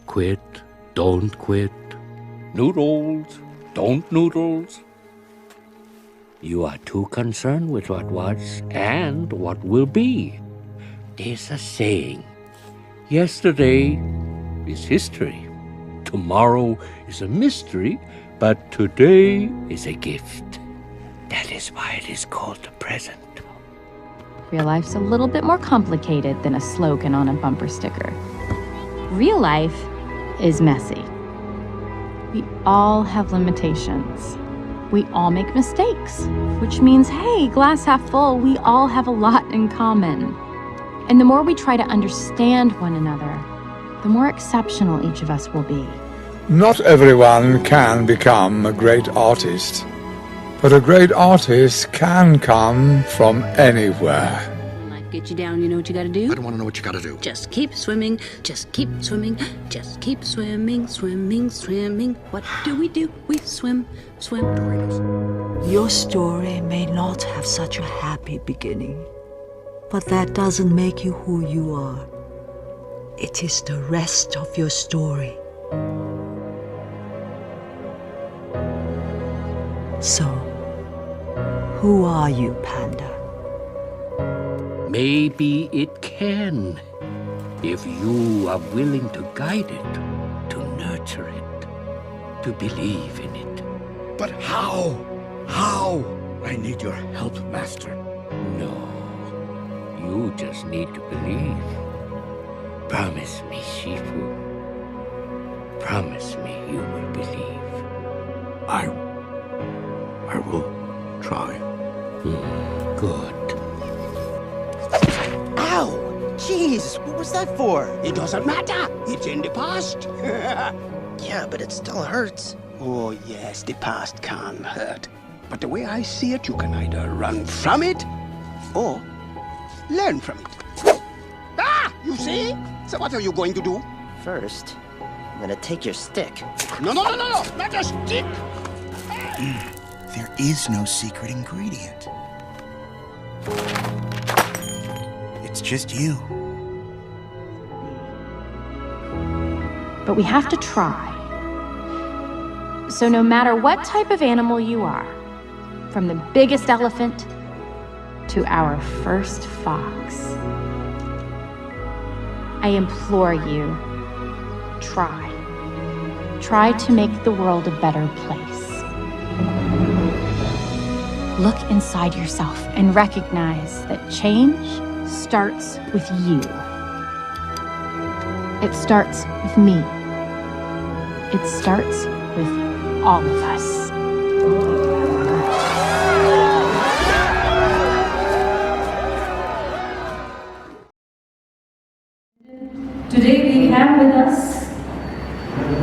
Quit, don't quit. Noodles, don't noodles. You are too concerned with what was and what will be. There's a saying, yesterday is history. Tomorrow is a mystery, but today is a gift. That is why it is called the present. Real life's a little bit more complicated than a slogan on a bumper sticker. Real life is messy. We all have limitations. We all make mistakes, which means, hey, glass half full, we all have a lot in common. And the more we try to understand one another, the more exceptional each of us will be. Not everyone can become a great artist, but a great artist can come from anywhere. Get you down, you know what you gotta do? I don't want to know what you gotta do. Just keep swimming, just keep swimming, just keep swimming, swimming, swimming. What do? We swim, swim. Your story may not have such a happy beginning, but that doesn't make you who you are. It is the rest of your story. So, who are you, Panda? Maybe it can, if you are willing to guide it, to nurture it, to believe in it. But how? How? I need your help, Master. No, you just need to believe. Promise me, Shifu. Promise me you will believe. I will try. Good. Ow! Jeez, what was that for? It doesn't matter. It's in the past. Yeah, but it still hurts. Oh, yes, the past can hurt. But the way I see it, you can either run from it or learn from it. Ah! You see? So what are you going to do? First, I'm gonna take your stick. No, not a stick! There is no secret ingredient. It's just you. But we have to try. So no matter what type of animal you are, from the biggest elephant to our first fox, I implore you, try. Try to make the world a better place. Look inside yourself and recognize that change starts with you. It starts with me. It starts with all of us. Today we have with us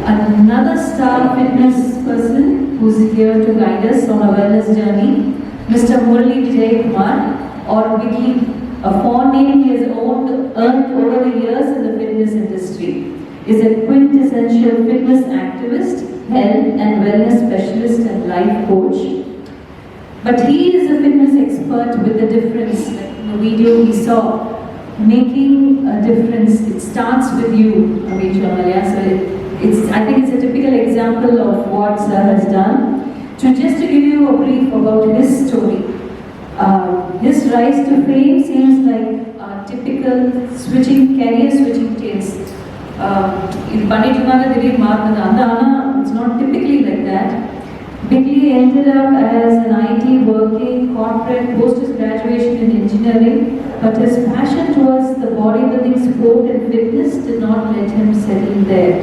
another star fitness person who's here to guide us on a wellness journey, Mr. Murali Vijayakumar, or Vicky, a fond name he has earned over the years in the fitness industry. Is a quintessential fitness activist, health and wellness specialist and life coach. But he is a fitness expert with a difference. Like in the video we saw, making a difference. It starts with you, Vijayakumar. So I think it's a typical example of what Sir has done. Just to give you a brief about his story. His rise to fame seems like a typical career switching tales. It's not typically like that. Bigly ended up as an IT working corporate post his graduation in engineering, but his passion towards the bodybuilding sport and fitness did not let him settle there.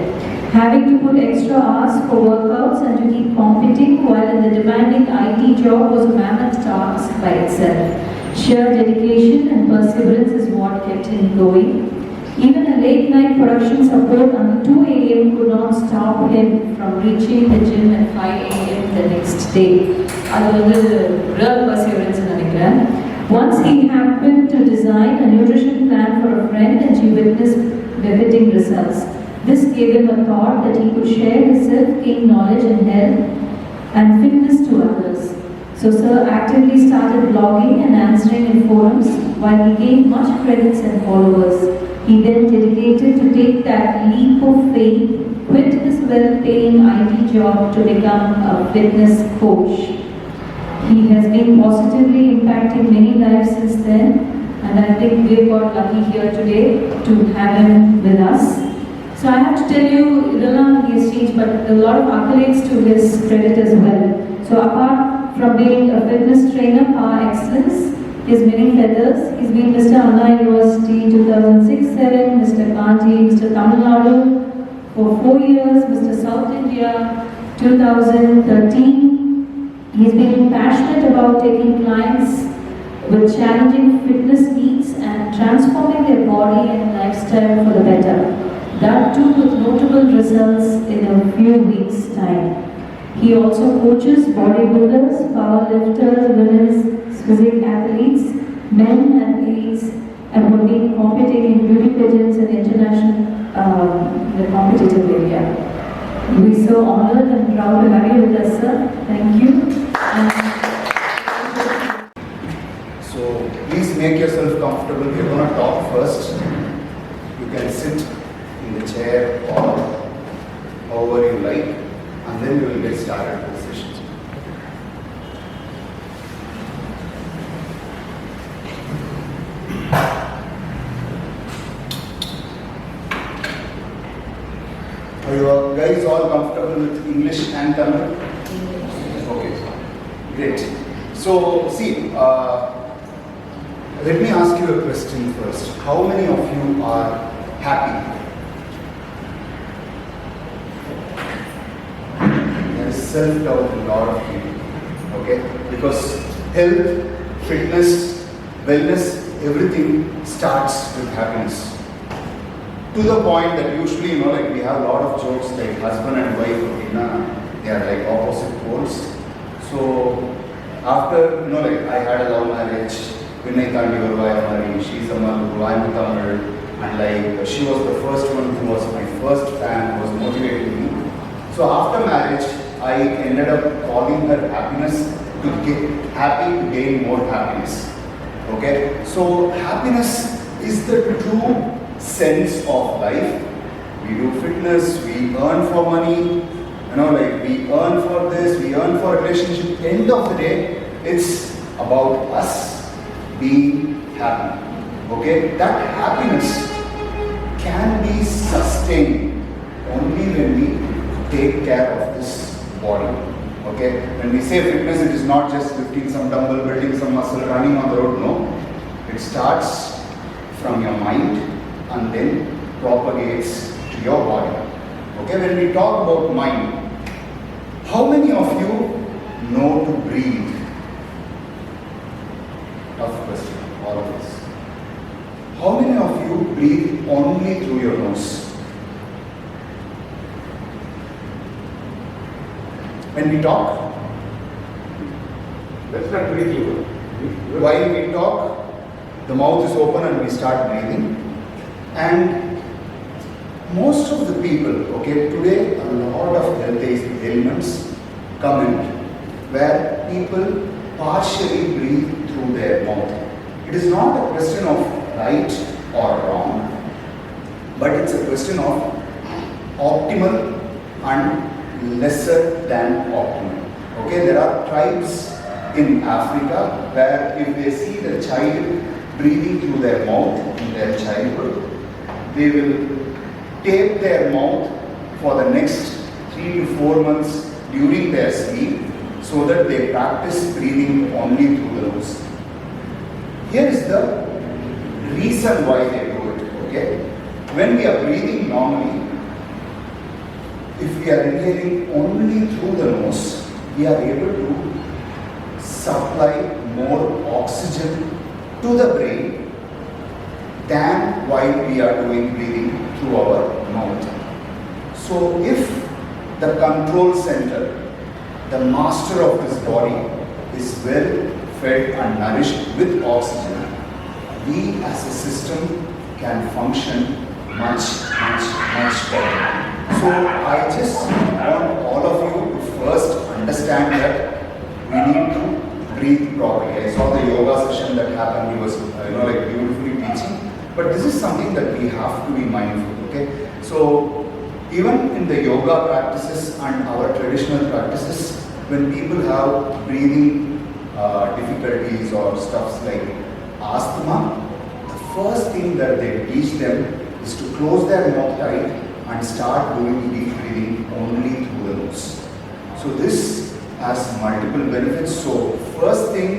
Having to put extra hours for workouts and to keep competing while in the demanding IT job was a mammoth task by itself. Sheer dedication and perseverance is what kept him going. Even a late night production support until 2 a.m. could not stop him from reaching the gym at 5 a.m. the next day. That was real perseverance in Anigran. Once he happened to design a nutrition plan for a friend and she witnessed riveting results. This gave him a thought that he could share his self-gained knowledge and health and fitness to others. So Sir actively started blogging and answering in forums. While he gained much credits and followers, he then dedicated to take that leap of faith, quit his well-paying IT job to become a fitness coach. He has been positively impacting many lives since then, and I think we've got lucky here today to have him with us. So I have to tell you, he has changed, but a lot of accolades to his credit as well. So apart from being a fitness trainer, par excellence, his many feathers, he's been Mr. Anna University 2006-07, Mr. Kanji, Mr. Tamil Nadu for 4 years, Mr. South India 2013. He's been passionate about taking clients with challenging fitness needs and transforming their body and lifestyle for the better. That too with notable results in a few weeks' time. He also coaches bodybuilders, powerlifters, women's physique athletes, men athletes, and will be competing in beauty pageants and international the competitive area. We're so honored and proud to have you with us, sir. Thank you. So please make yourself comfortable. We're going to talk first. You can sit in the chair or however you like, and then we will get started with the session. Are you guys all comfortable with English and Tamil? Okay, great. So see, let me ask you a question first. How many of you are happy? There is self-doubt in a lot of people, okay? Because health, fitness, wellness, everything starts with happiness. To the point that usually, like we have a lot of jokes like husband and wife, they are like opposite poles. So after, like I had a love marriage, she's a Malu, I'm a Tamil, and like she was the first one who was my first fan, who was motivating me. So after marriage, I ended up calling her happiness to get happy to gain more happiness. Okay? So happiness is the true sense of life. We do fitness, we earn for money, like we earn for this, we earn for relationship. End of the day, it's about us being happy. Okay? That happiness can be sustained only when we take care of this body. Okay? When we say fitness, it is not just lifting some dumbbell, building some muscle, running on the road. No. It starts from your mind and then propagates to your body. Okay? When we talk about mind, how many of you know to breathe? Tough question, all of us. How many of you breathe only through your nose? When we talk, let's not breathe you. While we talk, the mouth is open and we start breathing. And most of the people, okay, today a lot of health ailments come in where people partially breathe through their mouth. It is not a question of right or wrong, but it's a question of optimal and lesser than optimal. Okay, there are tribes in Africa where if they see the child breathing through their mouth in their childhood, they will tape their mouth for the next 3 to 4 months during their sleep so that they practice breathing only through the nose. Here is the reason why they do it, okay? When we are breathing normally, if we are inhaling only through the nose, we are able to supply more oxygen to the brain than while we are doing breathing through our mouth. So if the control center, the master of this body, is well fed and nourished with oxygen, we as a system can function much better. So I just want all of you to first understand that we need to breathe properly. I saw the yoga session that happened. He was, like beautifully teaching. But this is something that we have to be mindful. Okay, so even in the yoga practices and our traditional practices, when people have breathing difficulties or stuffs like asthma, the first thing that they teach them is to close their mouth tight and start doing deep breathing only through the nose. So this has multiple benefits. So first thing,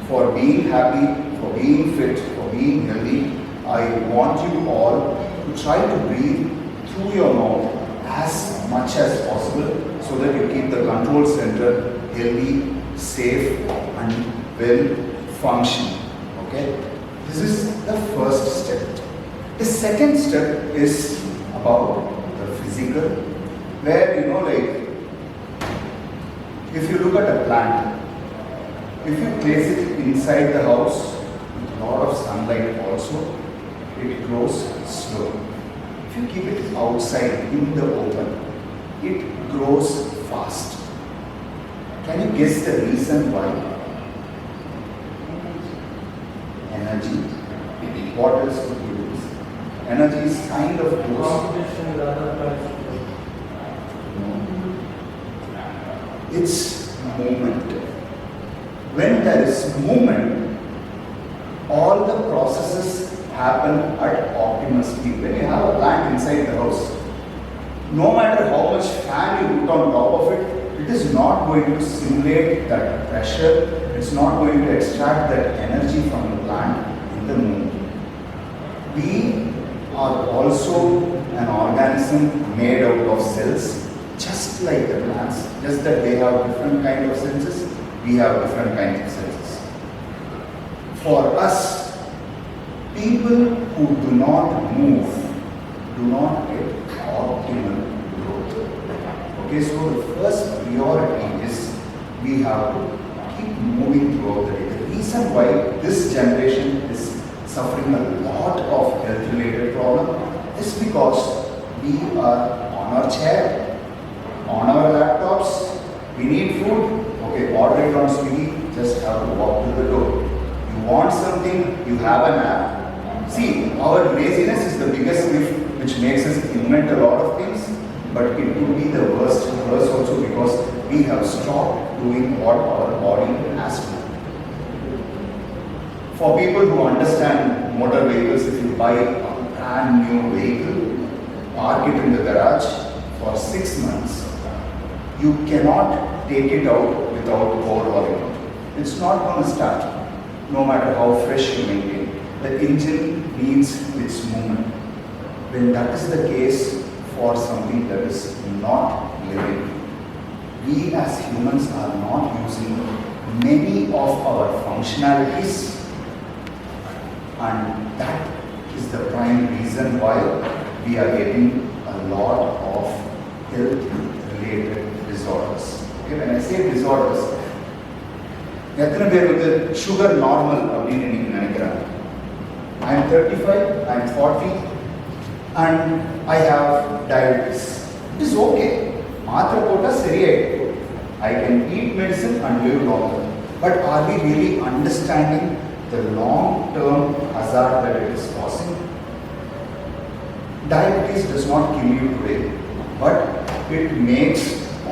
for being happy, for being fit, for being healthy, I want you all to try to breathe through your mouth as much as possible so that you keep the control center healthy, safe and well functioning. Okay? This is the first step. The second step is about the physical, where like if you look at a plant, if you place it inside the house with a lot of sunlight also, it grows slow. If you keep it outside in the open, it grows fast. Can you guess the reason why? Energy. What else could you use? Energy is kind of it's movement. When there is movement, all the processes happen at optimal speed. When you have a plant inside the house, no matter how much fan you put on top of it, it is not going to simulate that pressure, it's not going to extract that energy from the plant in the movement. We are also an organism made out of cells, just like the plants, just that they have different kind of senses, we have different kinds of senses. For us, people who do not move do not get optimal growth. Okay, so the first priority is we have to keep moving throughout the day. The reason why this generation is suffering a lot of health related problem is because we are on our chair, on our laptops, we need food, okay, order it on Swiggy, just have to walk to the door. You want something, you have an app. See, our laziness is the biggest gift which makes us invent a lot of things, but it could be the worst curse also because we have stopped doing what our body has to. For people who understand motor vehicles, if you buy a brand new vehicle, park it in the garage for 6 months, you cannot take it out without overhauling it. It's not going to start, no matter how fresh you maintain. The engine needs its movement. When that is the case for something that is not living, we as humans are not using many of our functionalities, and that is the prime reason why we are getting a lot of health-related disorders. Okay, when I say disorders, எத்தனை பேர் வந்து sugar normal அப்படின்னு நீங்க நினைக்கிறாங்க? I am 35, I am 40, and I have diabetes. It is okay. மாத்திரை போட்டா சரியாயிடும். I can eat medicine and live longer. But are we really understanding the long-term hazard that it is causing? Diabetes does not kill you today, but it makes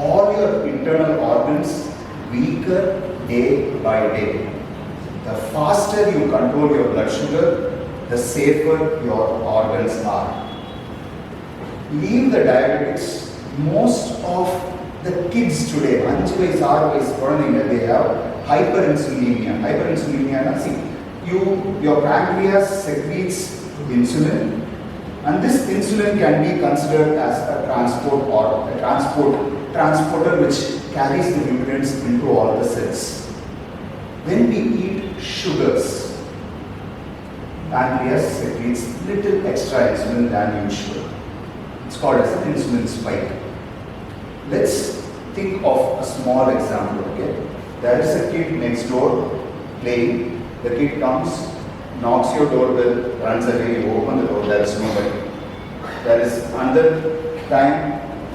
all your internal organs weaker day by day. The faster you control your blood sugar, the safer your organs are. Leave the diabetics. Most of the kids today, 5 வயசு 6 வயசு குழந்தைங்க, they have hyperinsulinemia. Hyperinsulinemia, see, your pancreas secretes insulin, and this insulin can be considered as a transporter which carries the nutrients into all the cells. When we eat sugars, pancreas secretes little extra insulin than usual. It's called as an insulin spike. Let's think of a small example, okay? There is a kid next door playing. The kid comes, knocks your doorbell, runs away, you open the door, there is nobody. There is another time,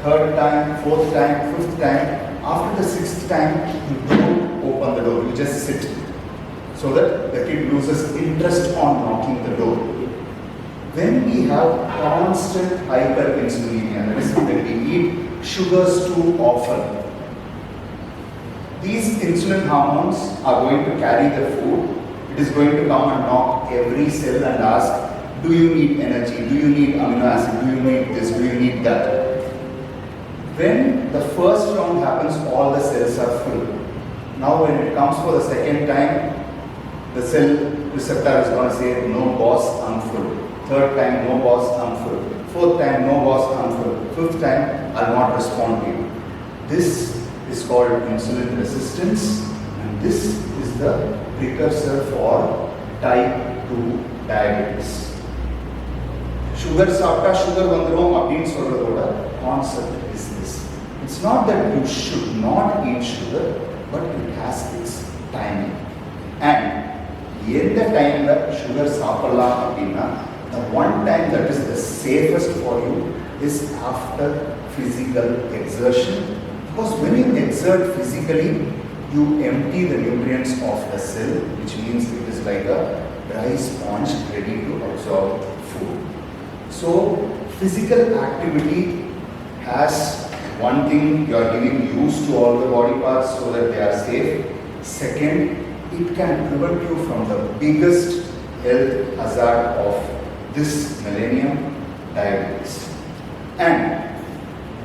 third time, fourth time, fifth time. After the 6th time, you don't open the door, you just sit. So that the kid loses interest on knocking the door. When we have constant hyperinsulinemia, that is that we eat sugars too often, these insulin hormones are going to carry the food. It is going to come and knock every cell and ask, do you need energy? Do you need amino acid? Do you need this? Do you need that? When the first round happens, all the cells are full. Now when it comes for the second time, the cell receptor is going to say, no boss, I'm full. Third time, no boss, I'm full. Fourth time, no boss, I'm full. Fifth time, I'll not respond to you. This is called insulin resistance, and this is the precursor for type 2 diabetes. Sugar சாப்பிட்டா sugar வந்துரும் அப்படின்னு சொல்றதோட concept is this. It's not that you should not eat sugar, but it has its timing. And எந்த டைம்ல sugar சாப்பிடலாம் அப்படின்னா, the one time that is the safest for you is after physical exertion. Because when you exert physically, you empty the nutrients of the cell, which means it is like a dry sponge ready to absorb food. So, physical activity has one thing, you are giving use to all the body parts so that they are safe. Second, it can prevent you from the biggest health hazard of this millennium, diabetes. And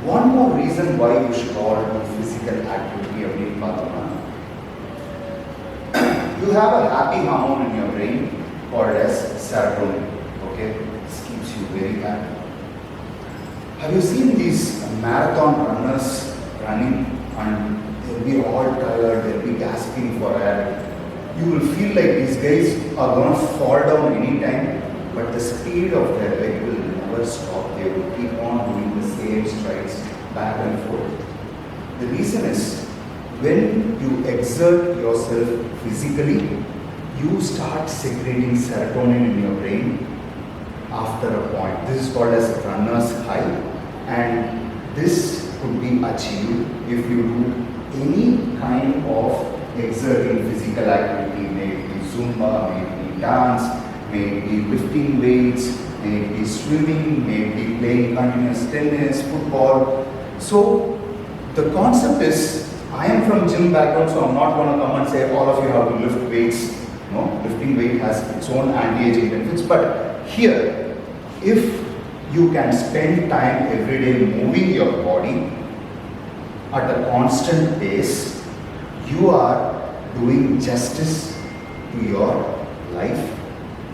one more reason why you should all do physical activity every month. You have a happy hormone in your brain called as serotonin. Okay, this keeps you very happy. Have you seen these marathon runners running and they'll be all tired, they'll be gasping for air. You will feel like these guys are going to fall down anytime, but the speed of their leg will never stop. They will keep on doing the same strides back and forth. The reason is, when you exert yourself physically, you start secreting serotonin in your brain after a point. This is called as runner's high, and this could be achieved if you do any kind of exerting physical activity, may it be Zumba, may it be dance, may it be lifting weights, may it be swimming, may it be playing continuous tennis, football. So the concept is, I am from gym background, so I'm not going to come and say all of you have to lift weights. No, lifting weight has its own anti-aging benefits. But here, if you can spend time every day moving your body at a constant pace, you are doing justice to your life,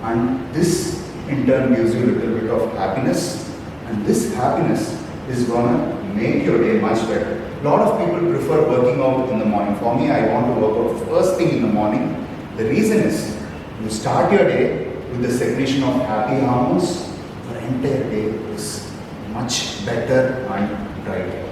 and this in turn gives you a little bit of happiness, and this happiness is going to make your day much better. A lot of people prefer working out in the morning. For me, I want to work out first thing in the morning. The reason is, you start your day with the secretion of happy hormones, your entire day is much better and brighter.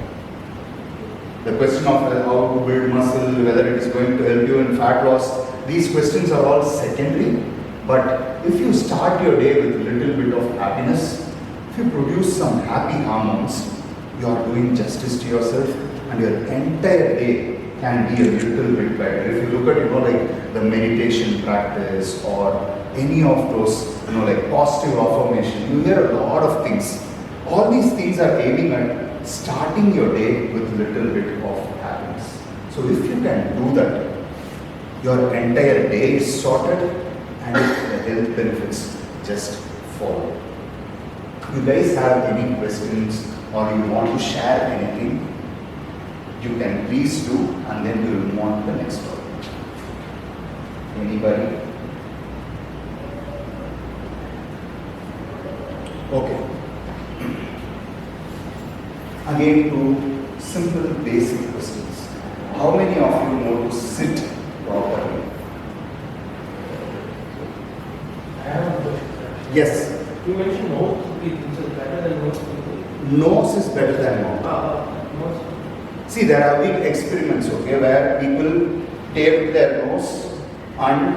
The question of how to build muscle, whether it is going to help you in fat loss, these questions are all secondary. But if you start your day with a little bit of happiness, if you produce some happy hormones, you are doing justice to yourself, and your entire day can be a little bit better. If you look at, like the meditation practice or any of those, like positive affirmation, you hear a lot of things. All these things are aiming at starting your day with a little bit of happiness. So if you can do that, your entire day is sorted and the health benefits just follow. You guys have any questions or you want to share anything, you can please do, and then we will move on to the next topic. Anybody? Okay. Again, two simple basic questions. How many of you know to sit properly? I have a question. Yes. You mentioned nose is better than nose. Nose is better than mouth. See, there have been experiments, okay, where people taped their nose and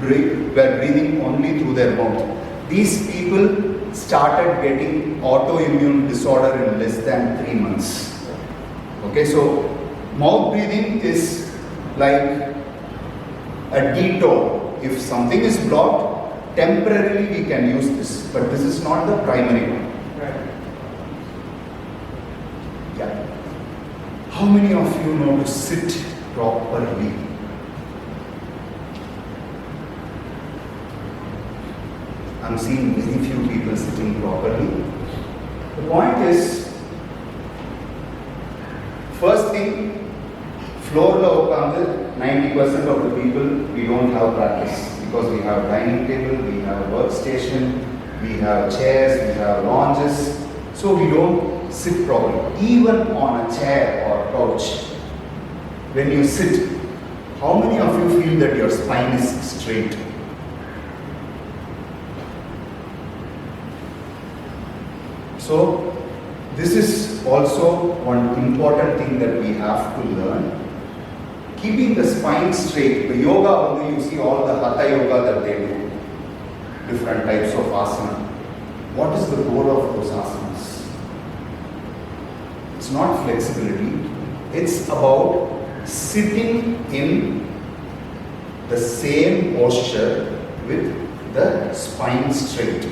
were breathing only through their mouth. These people started getting autoimmune disorder in less than 3 months. Okay, so mouth breathing is like a detour. If something is blocked, temporarily we can use this, but this is not the primary one. Right. Yeah. How many of you know to sit properly? I'm seeing very few people sitting properly. The point is, first thing, floor la ukkaந்து 90% of the people we don't have practice because we have dining table, we have workstation, we have chairs, we have lounges, so we don't sit properly. Even on a chair or couch, when you sit, how many of you feel that your spine is straight? So, this is also one important thing that we have to learn. Keeping the spine straight. The yoga, you see all the hatha yoga that they do, different types of asana. What is the goal of those asanas? It's not flexibility. It's about sitting in the same posture with the spine straight.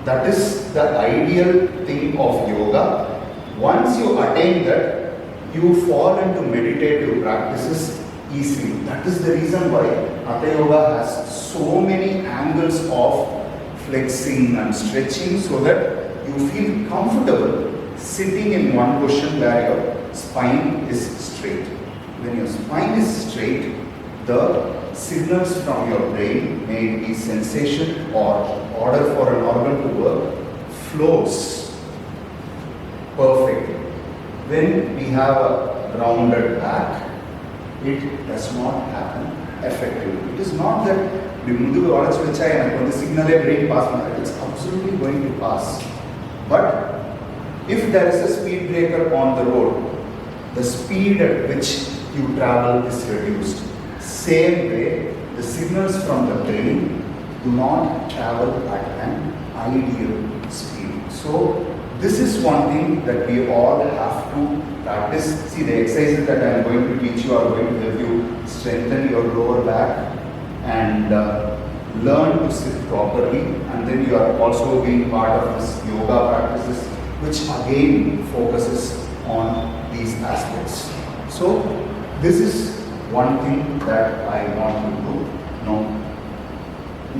That is the ideal thing of yoga. Once you attain that, you fall into meditative practices easily. That is the reason why Hatha Yoga has so many angles of flexing and stretching so that you feel comfortable sitting in one position where your spine is straight. When your spine is straight, the signals from your brain, may it be sensation or order for an organ to work, flows perfectly. When we have a rounded back, it does not happen effectively. It is not that the signal brain pass, it's absolutely going to pass. But if there is a speed breaker on the road, the speed at which you travel is reduced. Same way, the signals from the brain do not travel at an ideal speed. So, this is one thing that we all have to practice. See, the exercises that I am going to teach you are going to help you strengthen your lower back and learn to sit properly. And then you are also being part of this yoga practices, which again focuses on these aspects. So, this is one thing that I want you to know.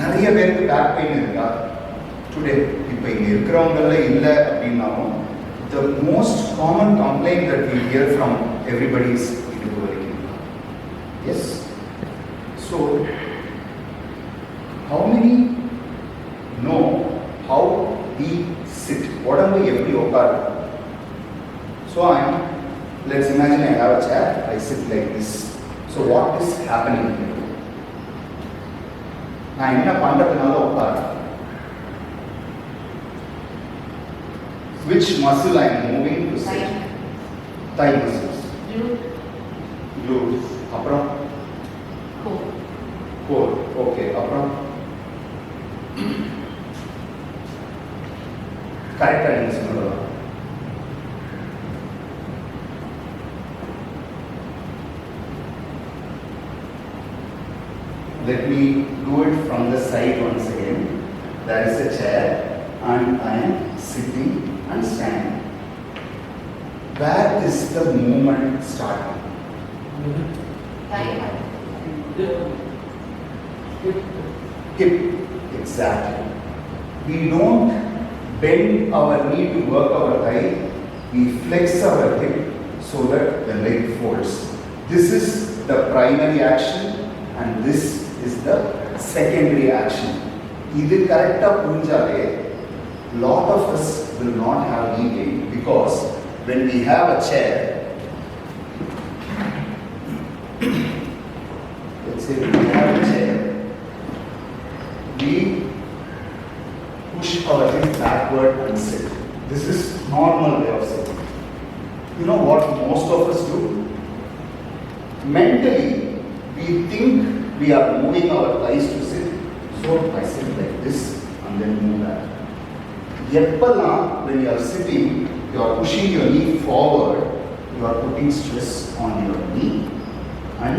நிறைய பேருக்கு back pain இருக்கா today? இப்போ இங்கே இருக்கிறவங்கள இல்லை அப்படின்னாலும் the most common complaint that we hear from everybody is இடுப்பு வலிக்குது. Yes. So, how many know how we sit? உடம்பு எப்படி உட்காரு? So, let's imagine I have a chair, I sit like this. So, what is happening here? நான் என்ன பண்றதுனால உட்காரு? Which muscle I am moving to sit? Thigh muscles. Glutes. அப்புறம்? Core. Okay. அப்புறம்? கரெக்டாக என்ன சொல்லலாம்? Let me do it from the side once again. There is a chair and I am sitting and standing. Where is the movement starting? Hip. Exactly. We don't bend our knee to work our thigh. We flex our hip so that the leg folds. This is the primary action and this is the secondary action. This is correct. Lot of us will not have knee pain because when we have a chair, let's say we have a chair, we push our hip backward and sit. This is normal way of sitting. You know what most of us do? Mentally, we think we are moving our thighs to sit, so I sit like this and then move back. When you are sitting, you are pushing your knee forward, you are putting stress on your knee and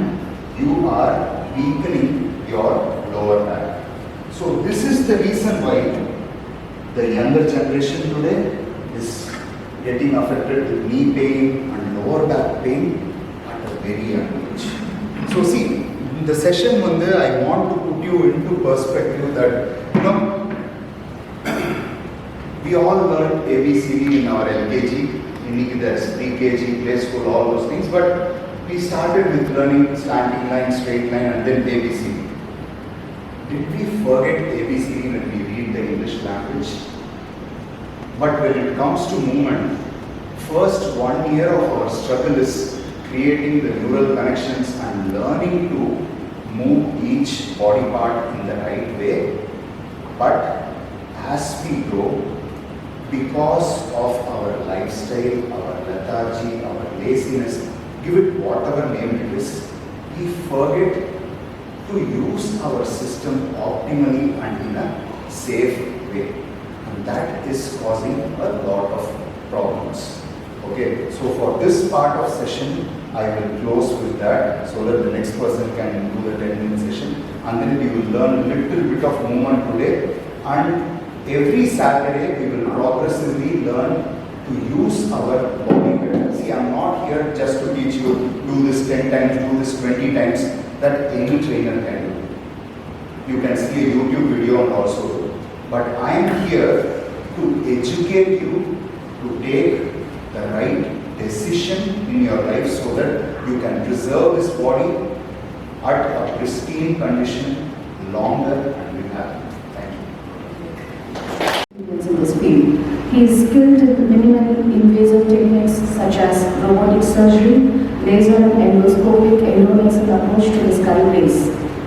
you are weakening your lower back. So this is the reason why the younger generation today is getting affected with knee pain and lower back pain at a very young age. So see, in the session I want to put you into perspective that, you know, we all learned ABCD in our LKG, in there's pre-KG, play school, all those things, but we started with learning standing line, straight line, and then ABCD. Did we forget ABCD when we read the English language? But when it comes to movement, first 1 year of our struggle is creating the neural connections and learning to move each body part in the right way. But as we grow, because of our lifestyle, our lethargy, our laziness, give it whatever name it is, we forget to use our system optimally and in a safe way. And that is causing a lot of problems. Okay, so for this part of session, I will close with that so that the next person can do the 10-minute session. And then we will learn a little bit of movement today. And every Saturday, we will progressively learn to use our body better. See, I'm not here just to teach you, do this 10 times, do this 20 times, that any trainer can do. You can see a YouTube video and also do. But I am here to educate you to take the right decision in your life so that you can preserve this body at a pristine condition longer and be happy. In this field. He is skilled in minimally invasive techniques such as robotic surgery, laser and endoscopic endonasal approach to the skull base.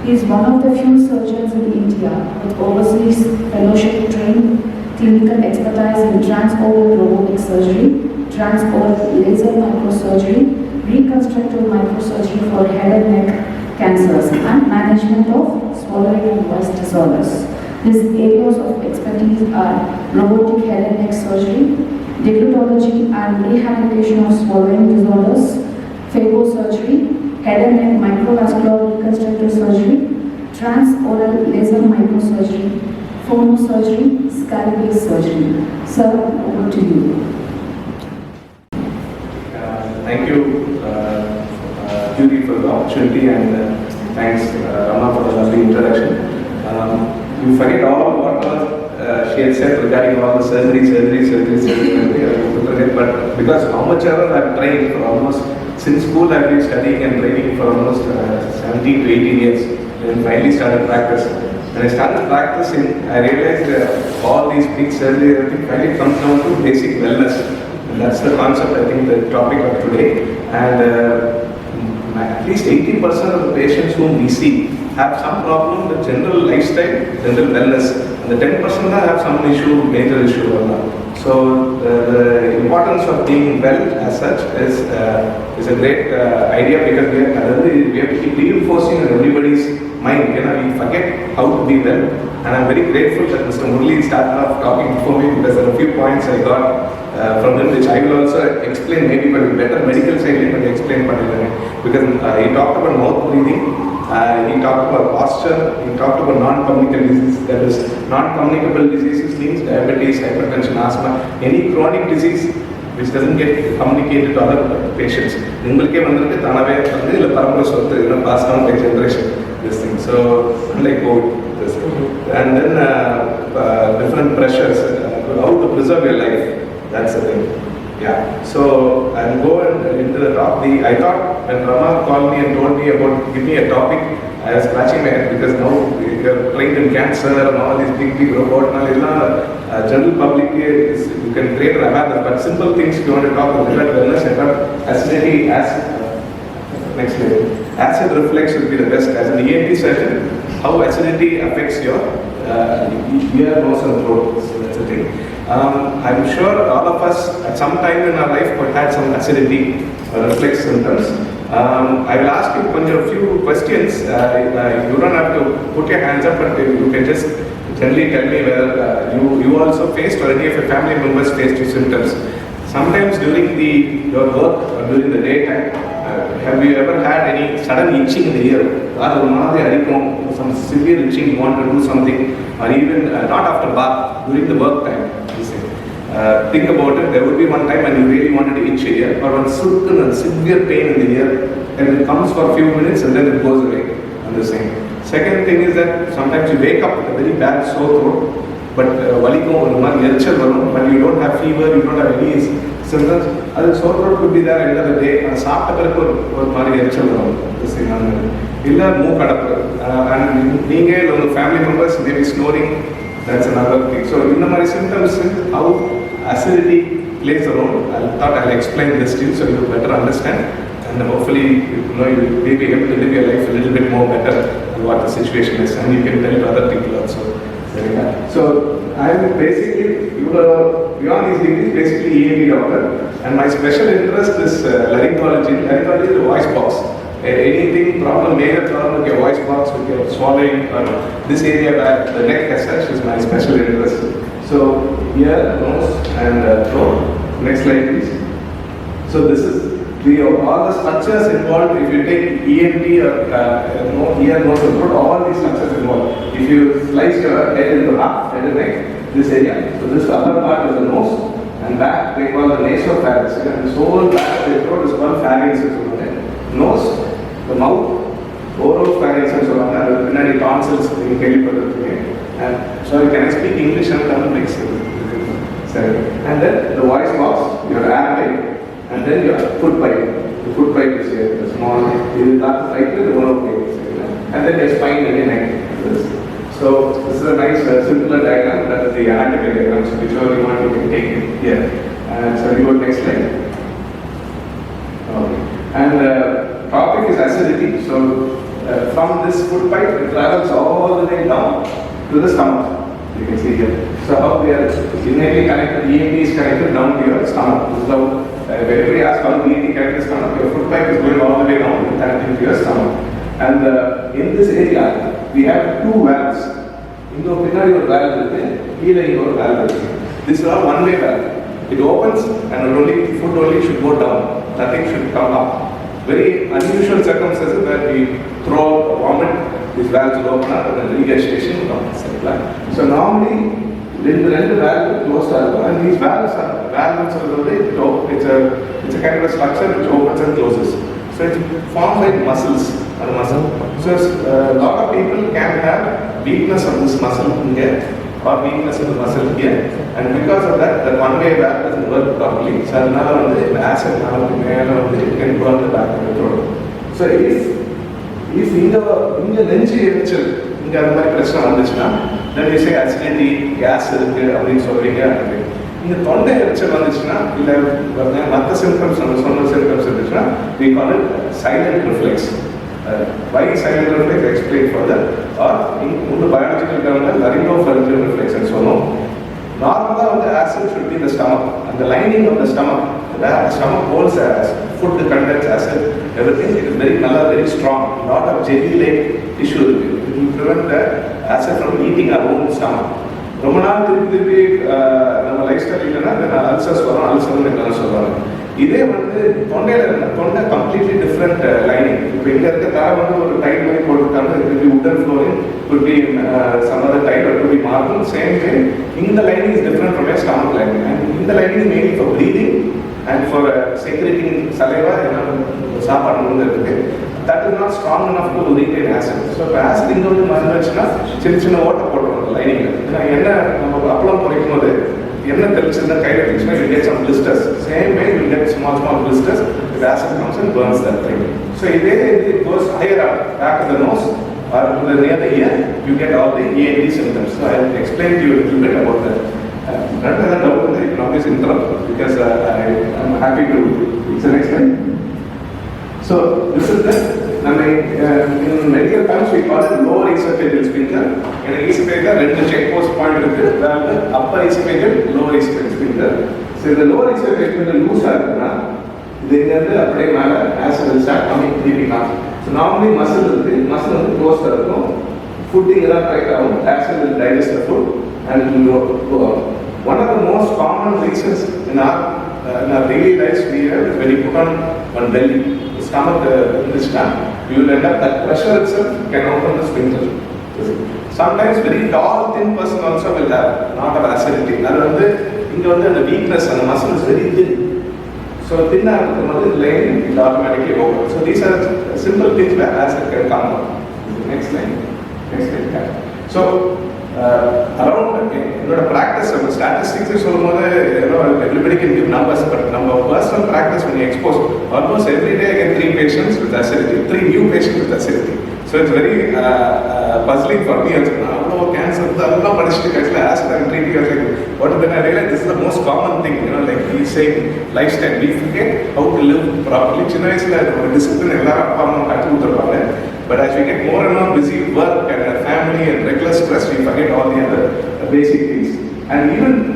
He is one of the few surgeons in India with overseas fellowship trained clinical expertise in transoral robotic surgery, transoral laser microsurgery, reconstructive microsurgery for head and neck cancers, and management of swallowing and voice disorders. His areas of expertise are robotic head and neck surgery, deglutology and rehabilitation of swallowing disorders, phagosurgery, head and neck microvascular reconstructive surgery, transoral laser microsurgery, phonosurgery, skull-base surgery. Sir, over to you. Thank you, Curi, for the opportunity, and thanks, Rama, for the lovely introduction. You forget all what she had said regarding all the surgery, but because how much ever I've trained for almost, since school I've been studying and training for almost 17 to 18 years, then finally started practice. When I started practicing, I realized all these big surgery, everything finally comes down to basic wellness. And that's the concept, I think, the topic of today. And at least 80% of the patients whom we see have some problem with general lifestyle, general wellness, and the 10% have some issue, major issue or not. So the importance of being well as such is a great idea, because we have to keep reinforcing in everybody's mind. We forget how to be well, and I'm very grateful that Mr. Murali started off talking before me, because there are a few points I got from him, which I will also explain, maybe but with better medical side, but explain because he talked about mouth breathing. He talked about posture, he talked about non-communicable diseases, that is, non-communicable diseases means diabetes, hypertension, asthma, any chronic disease which doesn't get communicated to other patients. Passed down by generation, this thing. So, unlike COVID, this thing. And then different pressures, how to preserve your life, that's the thing. Yeah, so I'll go into the top. I thought when Rama called me and told me about, give me a topic, I was scratching my head, because now you're trained in cancer and all these big robots, general public, you can create awareness, but simple things you want to talk about, wellness, I thought acidity, next level. Acid reflux would be the best. As an ENT surgeon, how acidity affects your ear, nose and throat, so that's the thing. I'm sure all of us at some time in our life had some acidity reflex symptoms. I will ask you a few questions. You don't have to put your hands up, but you can just generally tell me whether you also faced or any of your family members faced your symptoms. Sometimes during your work or during the daytime, have you ever had any sudden itching in the ear? Or some severe itching, you want to do something, or even not after bath, during the work time. Think about it, there would be one time when you really wanted to itch your ear, or one severe pain in the ear, and it comes for a few minutes and then it goes away. I'm just saying. Second thing is that sometimes you wake up with a very bad sore throat, but but you don't have fever, you don't have any symptoms. The sore throat could be there end of the day. And family members may be snoring. That's another thing. So in the symptoms, how acidity plays a role. I thought I'll explain this to you so you better understand, and hopefully you may be able to live your life a little bit more better than what the situation is, and you can tell to other people also. So I'm basically, beyond these degrees, basically ENT doctor, and my special interest is laryngology. Laryngology is the voice box. Anything problem, major problem with your voice box, with your swallowing, or this area where the neck as such is my special interest. So here, nose and throat. Next slide, please. So this is all the structures involved. If you take ENT or ear, nose, and throat, all these structures involved. If you slice your head into half, head and neck, this area. So this other part is the nose, and back they call the nasopharynx. And this whole back of the throat is called pharynx. Nose, the mouth, oral pharynx, and so on, and tonsils. And sorry, can I speak English and Tamil, please? Sorry. And then the voice box, your airway, and then your foot pipe. The foot pipe is here, the small, you got the pipe with the one, and then your spine and your neck. So this is a nice simpler diagram. That is the anatomy diagram. So whichever you want, you can take it here. And so you go next slide. Okay. And topic is acidity. So from this foot pipe, it travels all the way down to the stomach. You can see here. So how they are innately connected, ENT is connected down to your stomach. So everybody asks how the ENT connected to stomach. Your foot pipe is going all the way down and connecting to your stomach. And in this area, we have two valves. In the valve, this is a one-way valve. It opens and foot only should go down. Nothing should come up. Very unusual circumstances where we throw out, vomit, these valves will open up and then regurgitation will come. So normally, the valve is closed and these valves are it's a kind of a structure which opens and closes. So it's formed by muscles. So a lot of people can have weakness of this muscle here or weakness in the muscle here, and because of that one-way valve doesn't work properly. So now the acid can burn the back of the throat. So if in the lenchi erecture, then you say acidity, gas, in the tonda erecture, we call it silent reflex. Why silent reflex? I explain further. Or in the biological term, laryngopharyngeal reflex and so on. Normally, the acid should be in the stomach, and the lining of the stomach, the stomach holds food contains acid, everything. It is very color, very strong. Lot of jelly-like tissue. It will prevent the acid from eating our own stomach. இதே வந்து தொண்டை completely different lining. இப்போ இங்க இருக்க தரை வந்து ஒரு tail மாதிரி போட்டுட்டாங்க. It could be wooden flooring, could be some other tile, or could be marble. Same way, இந்த lining is different from your stomach lining. And இந்த lining is mainly for breathing and for secreting saliva. சாப்பாடு வந்து இருக்கு. That is not strong enough to retain acid. So if acid இங்க வந்து மறந்துச்சுன்னா சின்ன ஓட்டை போட்டுரும் லைனிங்ல. என்ன நம்ம அப்பளம் பொரிக்கும் போது என்ன தெரிச்சுன்னா கையில் இருந்துச்சுன்னா you get some blisters. Same way you get small blisters. If acid comes and burns that thing. So it goes higher up, back of the nose or near the ear, you get all the ENT symptoms. So I will explain to you a little bit about that. Not as a doubt, you can always interrupt because I'm happy to. It's the next slide. So this is the in medical terms we call it lower esophageal sphincter. In esophageal, ரெண்டு check post point இருக்கு. அதாவது upper esophageal, lower esophageal sphincter. So the lower esophageal sphincter loose ஆகுதுன்னா இது இங்க இருந்து அப்படியே மேல acid will start coming creeping up. So normally muscle வந்து closed இருக்கும். Food எல்லாம் tight ஆகும். Acid will digest the food and it will go out. One of the most common reasons in our daily lives we have is when you put on belly. stomach this time, you will end up, that pressure itself can open the sphincter. Sometimes very tall, thin person also will have not have acidity. That the weakness and the muscle is very thin. So thin lane will automatically open. So these are simple things where acid can come out. Next line. So around practice of statistics is everybody can give numbers, but number personal practice when you expose almost every day I get 3 patients with acidity, 3 new patients with acidity. So it's very puzzling for me. Cancer, actually acid and treating. I was like, what then I realized this is the most common thing, like he's saying lifestyle. We forget how to live properly. Chennai is discipline, but as we get more and more busy with work and family and regular stress, we forget all the other basic things. And even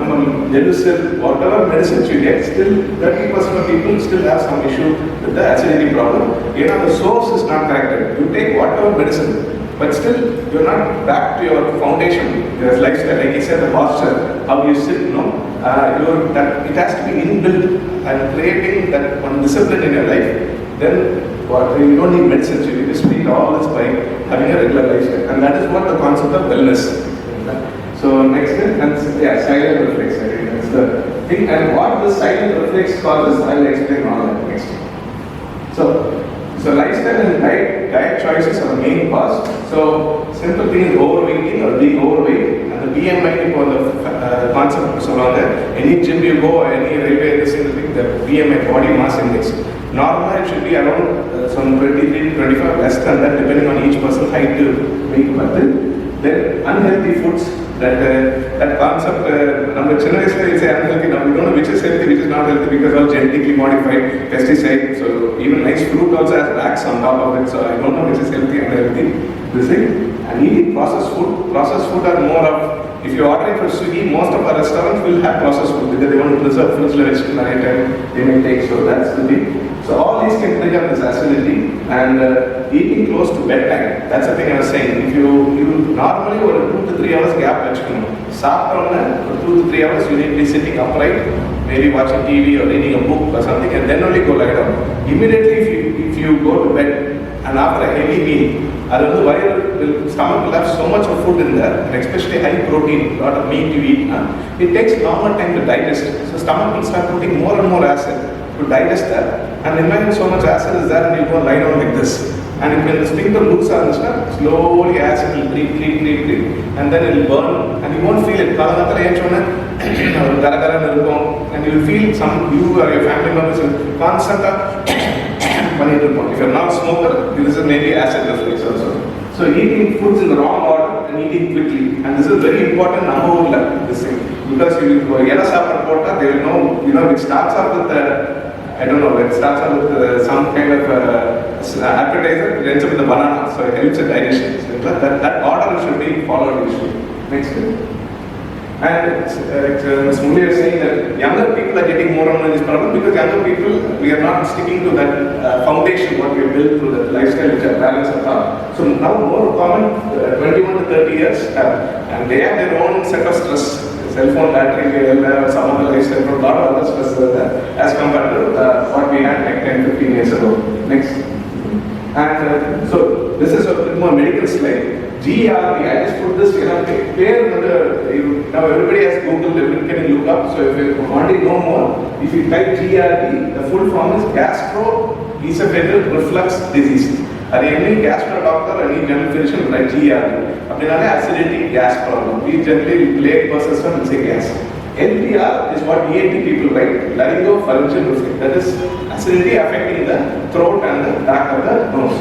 medicine, whatever medicines you get, still 30% of people still have some issue with the acidity problem. The source is not corrected. You take whatever medicine, but still you're not back to your foundation, your lifestyle. Like he said, the posture, how you sit, it has to be inbuilt and creating that one discipline in your life. Then you don't need medicines. You just treat all this by having a regular lifestyle, and that is what the concept of wellness. So next thing, silent reflex. I think that's the thing. And what the silent reflex causes, I'll explain all that next. So lifestyle and diet choices are the main cause. So simple thing is overweighting or being overweight, and the BMI for the concept so long that any gym you go or any railway, this single thing, the BMI, body mass index. Normally it should be around some 23 to 25, less than that depending on each person's height to weight. But then unhealthy foods, that concept, number Chennai is say unhealthy. Now we don't know which is healthy, which is not healthy because of genetically modified pesticide. So even nice fruit also has wax on top of it. So I don't know which is healthy and unhealthy. This thing. And eating processed food. Processed food are more of, if you order from Swiggy, most of our restaurants will have processed food because they want to preserve fridge vegetable item they may take. So that's the thing. So all these can trigger this acidity, and eating close to bedtime. That's the thing I was saying. If you normally over 2 to 3 hours gap, for 2 to 3 hours you need to be sitting upright, maybe watching TV or reading a book or something, and then only go lie down. Immediately if you go to bed and after a heavy meal, the stomach will have so much of food in there, and especially high protein, a lot of meat you eat, it takes longer time to digest. So stomach will start putting more and more acid to digest that, and imagine so much acid is there and you go lie down like this. And when the sphincter looks on this, slowly acid will creep, and then it will burn, and you won't feel it. And you will feel you or your family members will constantly. If you're not a smoker, this is maybe acid reflux also. So eating foods in the wrong order and eating quickly, and this is very important number this thing, because they will know, it starts off with it starts off with some kind of appetizer, it ends up with a banana, so it helps in digestion. So that order should be followed usually. Next. And Ms. Murali is saying that younger people are getting more and more this problem because younger people, we are not sticking to that foundation what we have built through the lifestyle which our parents have taught. So now more common, 21 to 30 years, and they have their own set of stress. Cell phone battery, some other lifestyle, a lot of other stress as compared to what we had like 10-15 years ago. Next. And so this is a bit more medical slide. GERD, I just put this, now everybody has Google, everybody can look up, so if you want to know more, if you type GERD, the full form is gastroesophageal reflux disease. Any gastro doctor, any general physician will write GERD. Acidity, gas problem. We generally lay persons and say gas. LPR is what ENT people write, laryngopharyngeal reflux. That is acidity affecting the throat and the back of the nose.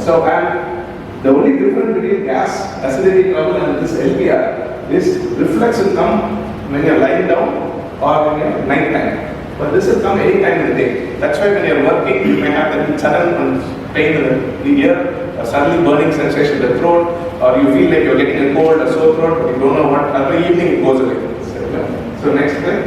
So, the only difference between gas, acidity trouble and this LPR is reflux will come when you are lying down or when you are night time. But this will come any time in the day. That's why when you are working, you may have that sudden pain in the ear, a suddenly burning sensation in the throat, or you feel like you are getting a cold, a sore throat, but you don't know what. Every evening it goes away. So next slide.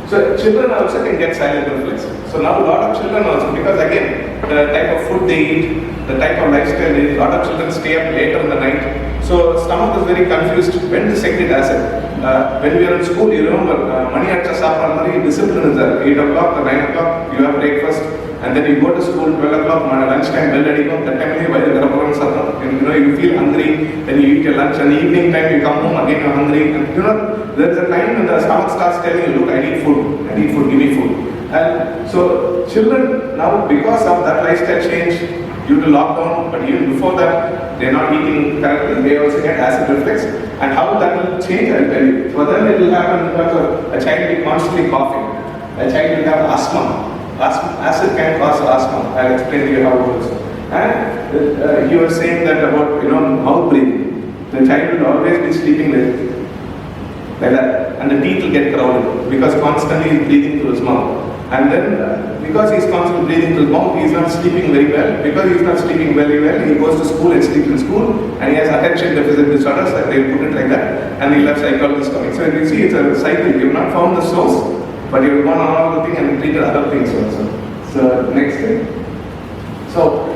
So children also can get silent reflux. So now a lot of children also, because again, the type of food they eat, the type of lifestyle they eat, a lot of children stay up later in the night. So stomach is very confused when to secrete acid. When we are in school, you remember, money at discipline is there. 8 o'clock or 9 o'clock, you have breakfast, and then you go to school 12 o'clock, lunchtime, bell ready, that time you feel hungry, then you eat your lunch, and evening time you come home, again you're hungry. And there is a time when the stomach starts telling you, look, I need food, give me food. And so children now, because of that lifestyle change due to lockdown, but even before that, they're not eating correctly, they also get acid reflux. And how that will change, I'll tell you. For them, it will happen because a child will be constantly coughing. A child will have asthma. Acid can cause asthma. I'll explain to you how it works. And you were saying that about mouth breathing. The child will always be sleeping like that, and the teeth will get crowded because constantly he's breathing through his mouth. And then because he's constantly breathing through his mouth, he's not sleeping very well. Because he's not sleeping very well, he goes to school and sleeps in school, and he has attention deficit disorders, like they put it like that, and he'll have psychologists coming. So you see, it's a cycle. You've not found the source, but you've gone on all the thing and treated other things also. So next thing. So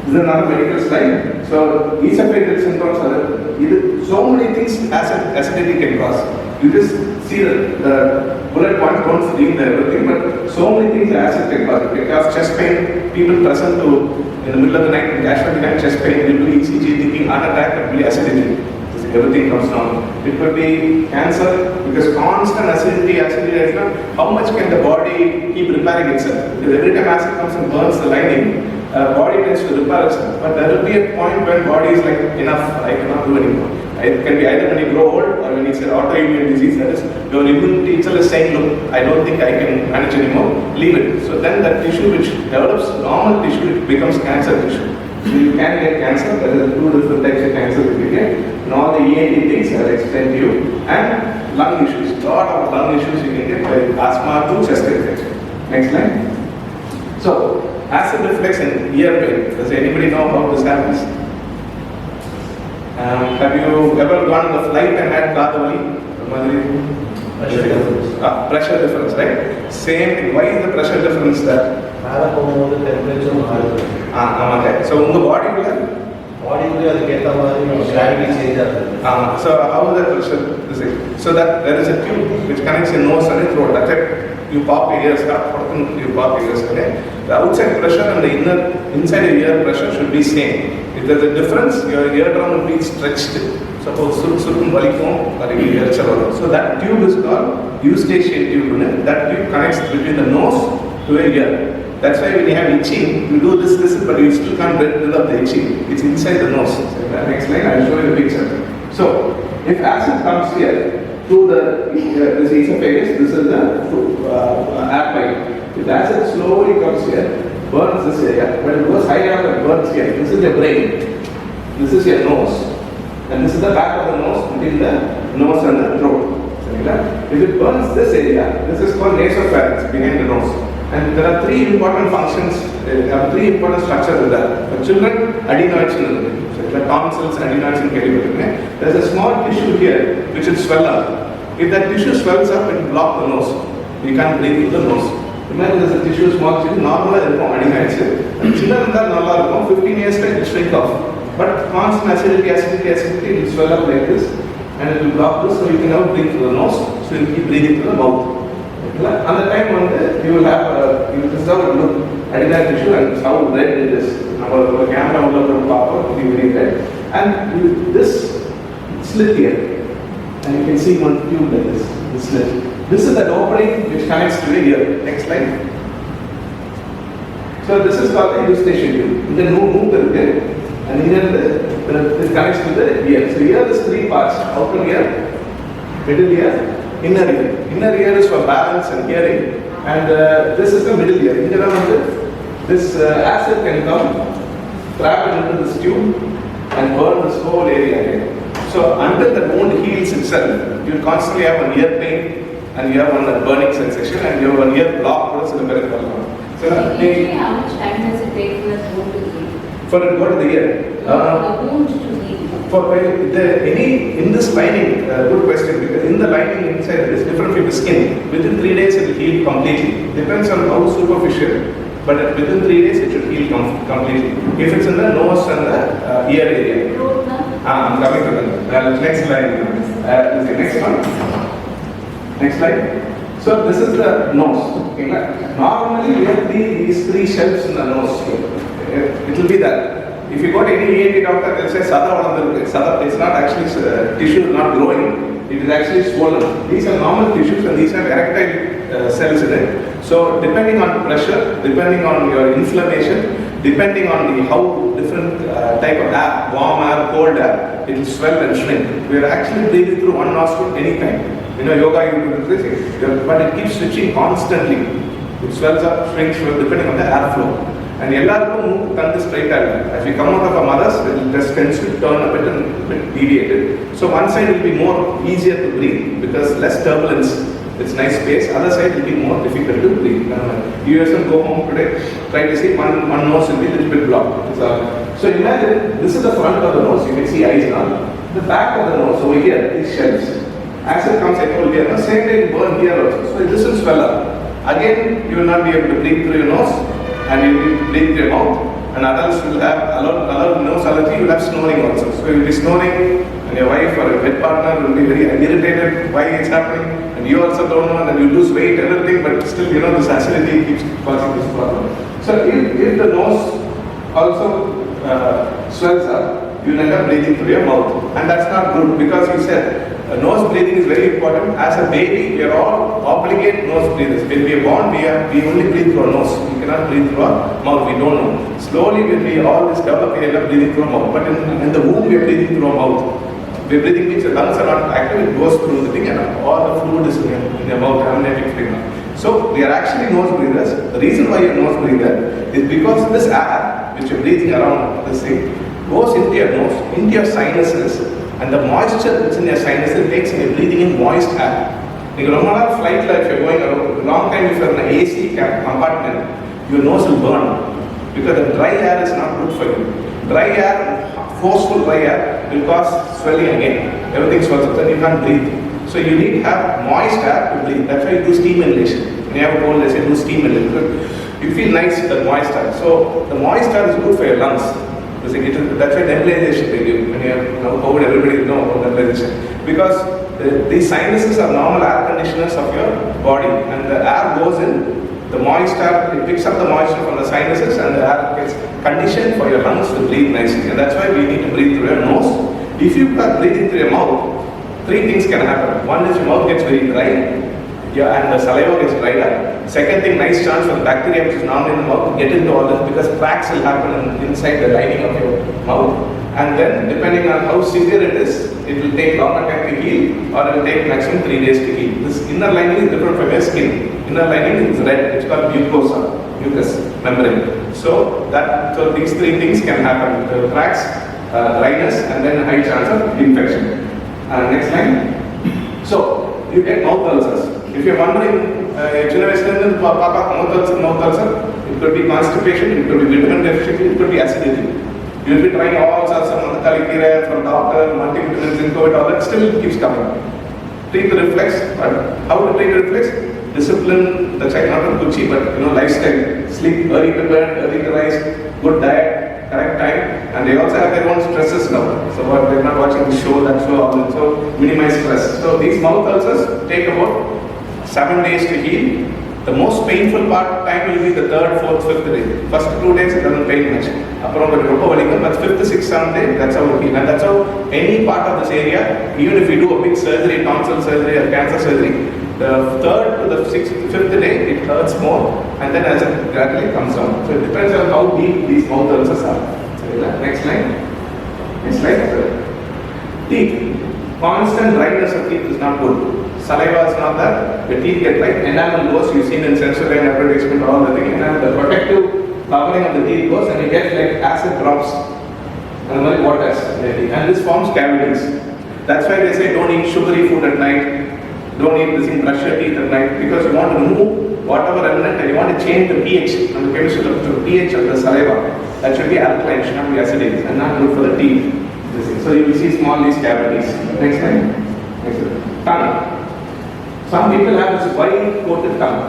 this is another medical slide. So esophageal symptoms are so many things acidity can cause. You just see the bullet points, don't read everything, but so many things acid can cause. It can cause chest pain. People present in the middle of the night with casualty chest pain, will do ECG thinking heart attack, it will be acidity. Everything comes down. It could be cancer because constant acidity, how much can the body keep repairing itself? Because every time acid comes and burns the lining, body tends to repair itself. But there will be a point when body is like, enough, I cannot do anymore. It can be either when you grow old or when it's an autoimmune disease, that is, your immunity itself is saying, look, I don't think I can manage anymore, leave it. So then that tissue which develops normal tissue, it becomes cancer tissue. So you can get cancer. There are 2 different types of cancer that you get. And all the ENT things I will explain to you. And lung issues. A lot of lung issues you can get by asthma to chest infection. Next slide. So, acid reflux and ear pain. Does anybody know how this happens? Have you ever gone on the flight and had Kadavali? Pressure difference. Pressure difference, right? Same thing. Why is the pressure difference there? So in the body gravity change. So how is that pressure? So that there is a tube which connects your nose and your throat. That's it. You pop your ears, you pop your ears. Okay? The outside pressure and the inside your ear pressure should be same. If there's a difference, your eardrum will be stretched. Suppose so that tube is called eustachian tube. That tube connects between the nose to your ear. That's why when you have itching, you do this, but you still can't build up the itching. It's inside the nose. So next slide, I'll show you the picture. So, if acid comes here to this esophagus, this is the air pipe. If acid slowly comes here, burns this area, when it goes higher up and burns here, this is your brain, this is your nose, and this is the back of the nose between the nose and the throat. If it burns this area, this is called nasopharynx, behind the nose. And there are 3 important functions, there are 3 important structures in that. For children, adenoids, so the tonsils, adenoids, and cavity. There is a small tissue here which will swell up. If that tissue swells up, it will block the nose. You can't breathe through the nose. Imagine there is a tissue, small tissue, normal adenoids. And children are normal, 15 years it will shrink off. But constant acidity, it will swell up like this, and it will block this, so you can never breathe through the nose, so you keep breathing through the mouth. On the time you will have, this is how it looks, adenoid tissue, and how red it is. Our camera will be very red. And this slit here, and you can see one tube like this slit. This is that opening which connects to the ear. Next slide. So this is called the eustachian tube. You can move the ear, and here it connects to the ear. So here there's 3 parts: outer ear, middle ear, inner ear. Inner ear is for balance and hearing, and this is the middle ear. This acid can come, travel into this tube, and burn this whole area here. So until the wound heals itself, you constantly have an ear pain, and you have one burning sensation, and you have one ear block in the peripheral nerve. So how much time does it take for the wound to heal? For it to go to the ear. The wound to heal. In this lining, good question, because in the lining inside it is different from the skin. Within 3 days it will heal completely. Depends on how superficial, but within 3 days it should heal completely. If it's in the nose and the ear area. I'm coming to that. Next slide. Next one. Next slide. So this is the nose. Okay, normally we have these three shelves in the nose. It will be that. If you go to any ENT doctor, they'll say Sada, it's not actually tissue is not growing. It is actually swollen. These are normal tissues and these are erectile cells in it. So depending on pressure, depending on your inflammation, depending on how different type of air, warm air, cold air, it will swell and shrink. We are actually breathing through one nostril anytime. You know, yoga, you do this, but it keeps switching constantly. It swells up, shrinks, depending on the airflow. And எல்லாருக்கும் மூக்கு கண்டு straight ஆகும். As we come out of our mothers, it just tends to turn a bit deviated. So one side will be more easier to breathe because less turbulence. It's nice space. Other side will be more difficult to breathe. You yourself go home today, try to see one nose will be a little bit blocked. So imagine this is the front of the nose. You can see eyes now. The back of the nose over here, these shelves. As it comes, I told you, same way it burn here also. So this will swell up. Again, you will not be able to breathe through your nose. And you will breathe through your mouth, and adults will have nose allergy, you will have snoring also. So you will be snoring, and your wife or your bed partner will be very irritated why it's happening, and you also don't know, and then you lose weight, everything, but still, you know, this acidity keeps causing this problem. So if the nose also swells up, you will end up breathing through your mouth, and that's not good because you said nose breathing is very important. As a baby, we are all obligate nose breathers. When we are born, we only breathe through our nose. We cannot breathe through our mouth. We don't know. Slowly, when we all this develop, we end up breathing through our mouth. But in the womb, we are breathing through our mouth. We are breathing means the lungs are not active. It goes through the thing, and all the fluid is in your mouth. Amniotic fluid. So we are actually nose breathers. The reason why you are nose breather is because this air which you are breathing around this thing goes into your nose, into your sinuses. And the moisture that's in your sinuses takes in your breathing in moist air. In a normal flight, if you're going a long time, if you're in an AC compartment, your nose will burn because the dry air is not good for you. Dry air, forceful dry air, will cause swelling again. Everything swells up, then you can't breathe. So you need to have moist air to breathe. That's why you do steam inhalation. When you have a cold, they say do steam inhalation. You feel nice with the moist air. So the moist air is good for your lungs. That's why nebulization they do. When you have COVID, everybody knows about nebulization. Because these sinuses are normal air conditioners of your body, and the air goes in, the moist air, it picks up the moisture from the sinuses, and the air gets conditioned for your lungs to breathe nicely. And that's why we need to breathe through your nose. If you are breathing through your mouth, three things can happen. One is your mouth gets very dry, and the saliva gets dried up. Second thing, nice chance for the bacteria which is normally in the mouth to get into all this because cracks will happen inside the lining of your mouth. And then, depending on how severe it is, it will take longer time to heal or it will take maximum 3 days to heal. This inner lining is different from your skin. Inner lining is red, it's called mucosa, mucous membrane. So these three things can happen. The cracks, dryness, and then a high chance of infection. Next line. So, you get mouth ulcers. If you're wondering, mouth ulcer, it could be constipation, it could be vitamin deficiency, it could be acidity. You'll be trying all sorts of from doctor, multivitamins, zinc, all that, still keeps coming. Treat the reflex, but how to treat the reflex? Discipline, that's like not a Gucci, but lifestyle. Sleep, early to bed, early to rise, good diet, correct time, and they also have their own stresses now. So they're not watching the show, that show, all that, so minimize stress. So these mouth ulcers take about 7 days to heal. The most painful time will be the 3rd, 4th, 5th day. First 2 days it doesn't pain much. But 5th, 6th, 7th day, that's how it heals. And that's how any part of this area, even if you do a big surgery, tonsil surgery or cancer surgery, the 3rd to the 6th, 5th day, it hurts more, and then as it gradually comes down. So it depends on how deep these mouth ulcers are. So next slide. Next slide. Teeth. Constant dryness of teeth is not good. Saliva is not there, the teeth get like enamel goes, you've seen in Sensodyne advertisement, all the thing, and the protective covering of the teeth goes and you get like acid drops and then waters, and this forms cavities. That's why they say don't eat sugary food at night, don't eat this thing, brush your teeth at night, because you want to remove whatever remnant and you want to change the pH, and the chemistry of the pH of the saliva. That should be alkaline, should not be acidic, and not good for the teeth. So you will see small these cavities. Next slide. Next slide. Tongue. Some people have this white coated tongue.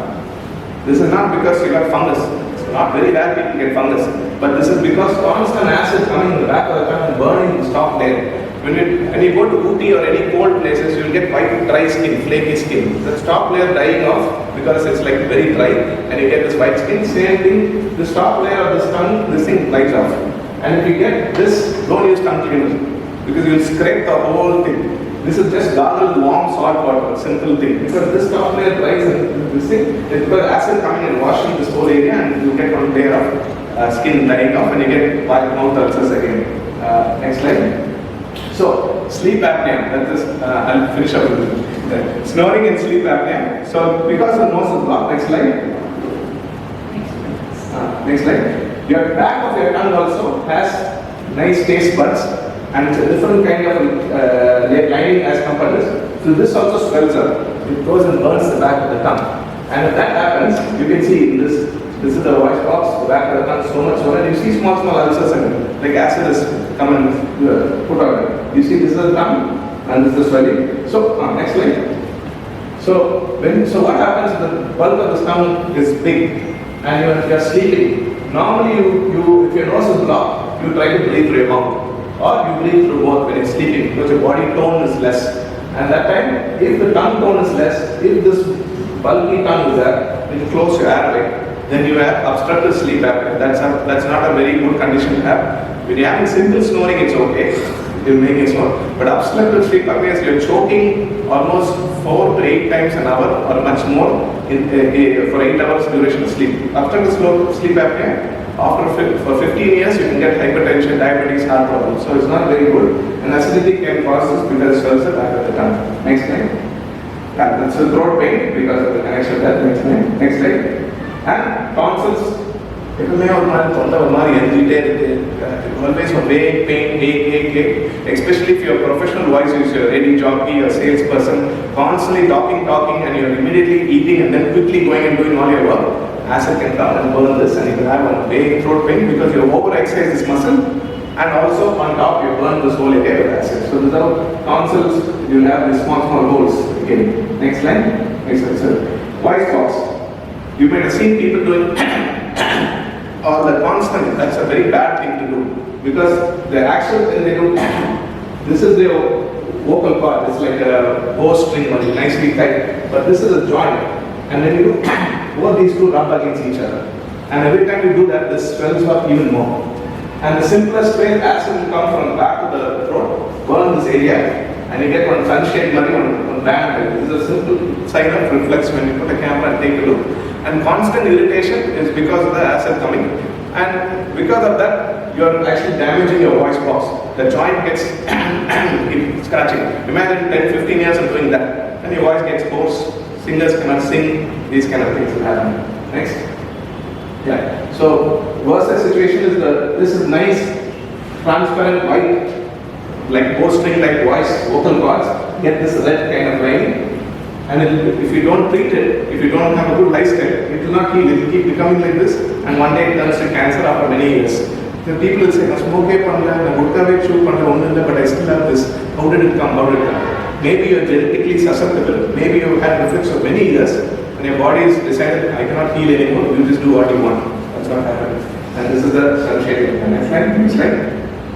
This is not because you got fungus. It's not very rare people get fungus. But this is because constant acid coming in the back of the tongue and burning the top layer. when you go to Ooty or any cold places, you will get white dry skin, flaky skin. The top layer dying off because it's like very dry, and you get this white skin. Same thing, the top layer of the tongue, this thing dries off. And if you get this, don't use tongue cleaner because you will scrape the whole thing. This is just gargle warm salt water, simple thing. Because this top layer dries and this thing, it's because acid coming and washing this whole area, and you get one layer of skin dying off, and you get mouth ulcers again. Next slide. So, sleep apnea, that is, I'll finish up with that. Snoring and sleep apnea. So, because the nose is blocked, next slide. Next slide. Your back of your tongue also has nice taste buds, and it's a different kind of lining as compared to this. So, this also swells up. It goes and burns the back of the tongue. And if that happens, you can see in this is the voice box, the back of the tongue so much swollen. You see small ulcers and like acid is coming put on it. You see this is the tongue and this is the swelling. So next slide. So what happens if the bulk of the tongue is big and you are sleeping? Normally you if your nose is blocked, you try to breathe through your mouth, or you breathe through both when you're sleeping because your body tone is less. And that time, if the tongue tone is less, if this bulky tongue is there, it will close your airway. Then you have obstructive sleep apnea. That's not a very good condition to have. When you're having simple snoring, it's okay. You're making snore. But obstructive sleep apnea is you're choking almost 4 to 8 times an hour or much more for 8 hours duration of sleep. Obstructive sleep apnea, for 15 years you can get hypertension, diabetes, heart problems. So it's not very good. And acidity can cause this because it swells the back of the tongue. Next slide. That's a throat pain because of the connection there. Next slide. Next slide. And tonsils, always a vague pain, ache, especially if you're a professional voice user, radio jockey or salesperson, constantly talking, and you're immediately eating and then quickly going and doing all your work. Acid can come and burn this, and you can have a vague throat pain because you over-exercise this muscle, and also on top you burn this whole area with acid. So without tonsils, you'll have these small holes again. Next slide. Next slide, sir. Voice box. You might have seen people doing or the constant. That's a very bad thing to do because the actual thing they do, this is the vocal cord. It's like a bowstring or nicely tight, but this is a joint. And then you do both these two rub against each other. And every time you do that, this swells up even more. And the simplest way, acid will come from the back of the throat, burn this area, and you get one sun-shade money on band. This is a simple sign of reflux when you put a camera and take a look. And constant irritation is because of the acid coming. And because of that, you are actually damaging your voice box. The joint gets scratching. Imagine 10-15 years of doing that. And your voice gets hoarse. Singers cannot sing. These kind of things will happen. Next. Yeah. So, worst situation is this is nice, transparent white, like bowstring-like voice, vocal cords. Get this red kind of lining. And if you don't treat it, if you don't have a good lifestyle, it will not heal. It will keep becoming like this, and one day it turns to cancer after many years. The people will say, I smoke but I still have this. How did it come? How did it come? Maybe you are genetically susceptible. Maybe you have had reflux for many years, and your body has decided, I cannot heal anymore. You just do what you want. That's what happens. And this is the sunshade. Next slide. Next slide.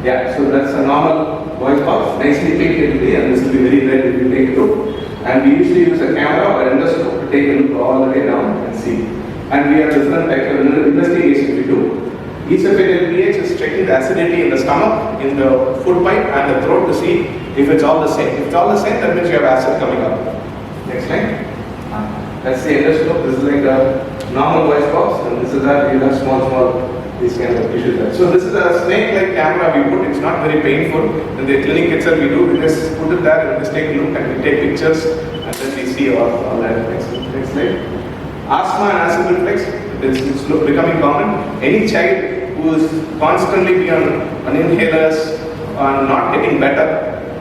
Yeah, so that's a normal voice box. Nicely painted today, and this will be very red if you take a look. And we usually use a camera or endoscope to take a look all the way down and see. And we have different types of investigations we do. Esophageal pH is checking the acidity in the stomach, in the food pipe and the throat to see if it's all the same. If it's all the same, that means you have acid coming up. Next slide. That's the endoscope. This is like a normal voice box, and this is that you have small these kind of issues there. So this is a snake-like camera we put. It's not very painful. In the clinic itself we do. We just put it there and just take a look and we take pictures and then we see all that. Next slide. Asthma and acid reflux. It's becoming common. Any child who is constantly on inhalers or not getting better,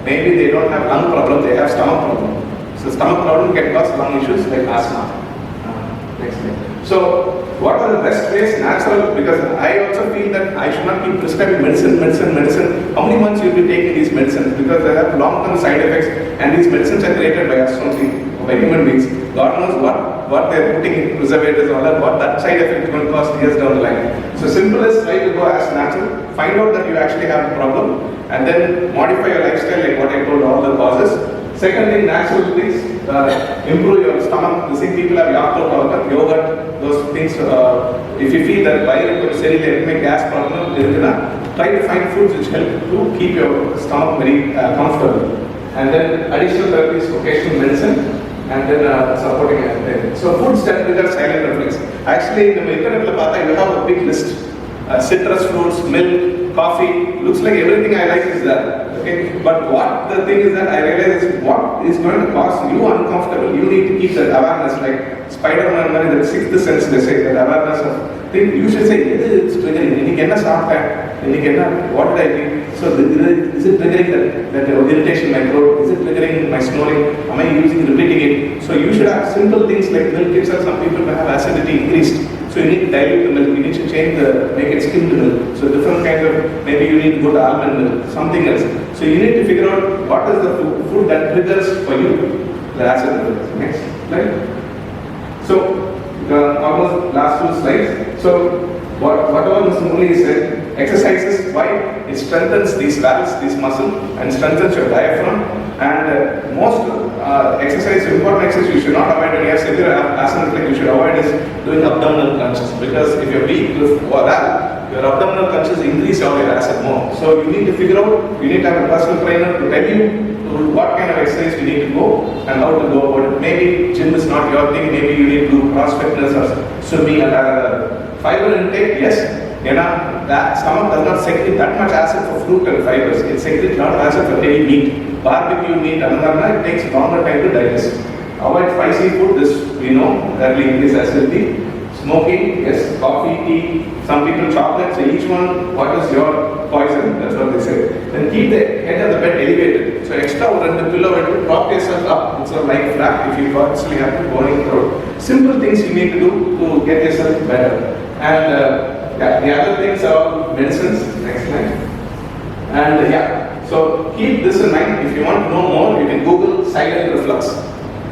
maybe they don't have lung problem, they have stomach problem. So stomach problem can cause lung issues like asthma. Next slide. So what are the best ways? Natural, because I also feel that I should not keep prescribing medicine. How many months you will be taking these medicines? Because they have long-term side effects, and these medicines are created by us only, by human beings. God knows what they are putting in preservatives or what that side effect is going to cost years down the line. So simple is try to go as natural. find out that you actually have a problem, and then modify your lifestyle like what I told, all the causes. Second thing, natural things, improve your stomach. You see people have yogurt, those things. If you feel that vitamin gas problem, try to find foods which help to keep your stomach very comfortable. And then additional therapies, occasional medicine, and then supporting everything. So foods that trigger silent reflex. Actually, in the internet, you have a big list. Citrus fruits, milk, coffee, looks like everything I like is there. Okay? But what the thing is that I realize is what is going to cause you uncomfortable. You need to keep that awareness, like Spider-Man, that sixth sense, they say, that awareness of thing. You should say, it's triggering. What did I do? So is it triggering that irritation in my throat? Is it triggering my snoring? Am I repeating it? So you should have simple things like milk itself. Some people may have acidity increased. So you need to dilute the milk, you need to make it skimmed milk. So different kinds of, maybe you need to go to almond milk, something else. So you need to figure out what is the food that triggers for you the acid reflux. Next slide. So almost last two slides. So whatever Mr. Murali said, exercises, why? It strengthens these valves, this muscle, and strengthens your diaphragm. And most important exercise you should not avoid when you have severe acid reflux, you should avoid is doing abdominal crunches, because if you're weak or that, your abdominal crunches increase your acid more. So you need to figure out, you need to have a personal trainer to tell you what kind of exercise you need to go and how to go about it. Maybe gym is not your thing, maybe you need to do cross fitness or swimming and other. Fiber intake, yes. That stomach does not secrete that much acid for fruit and fibers. It secretes a lot of acid for heavy meat. Barbecue meat, it takes longer time to digest. Avoid spicy food, this we know, that will increase acidity. Smoking, yes, coffee, tea, some people chocolate, so each one, what is your poison? That's what they say. Then keep the head of the bed elevated. So extra and the pillow and prop yourself up. It's a light flap if you actually have to burning throat. Simple things you need to do to get yourself better. And the other things are medicines. Next slide. And so keep this in mind. If you want to know more, you can Google silent reflux.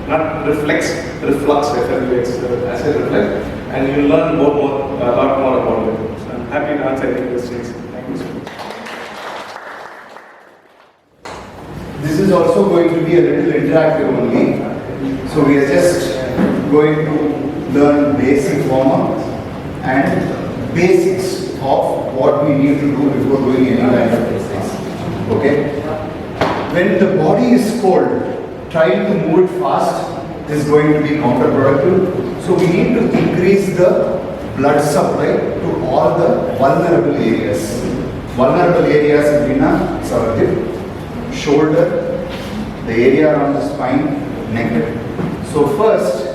Not reflex, reflux, acid reflux. And you'll learn a lot more about it. So I'm happy to answer any questions. Thank you so much. This is also going to be a little interactive only. So we are just going to learn basic warm-up and basics of what we need to do before doing any kind of exercise. Okay? When the body is cold, trying to move it fast is going to be counterproductive. So we need to increase the blood supply to all the vulnerable areas. Vulnerable areas in cervical, shoulder, the area around the spine, neck. So first,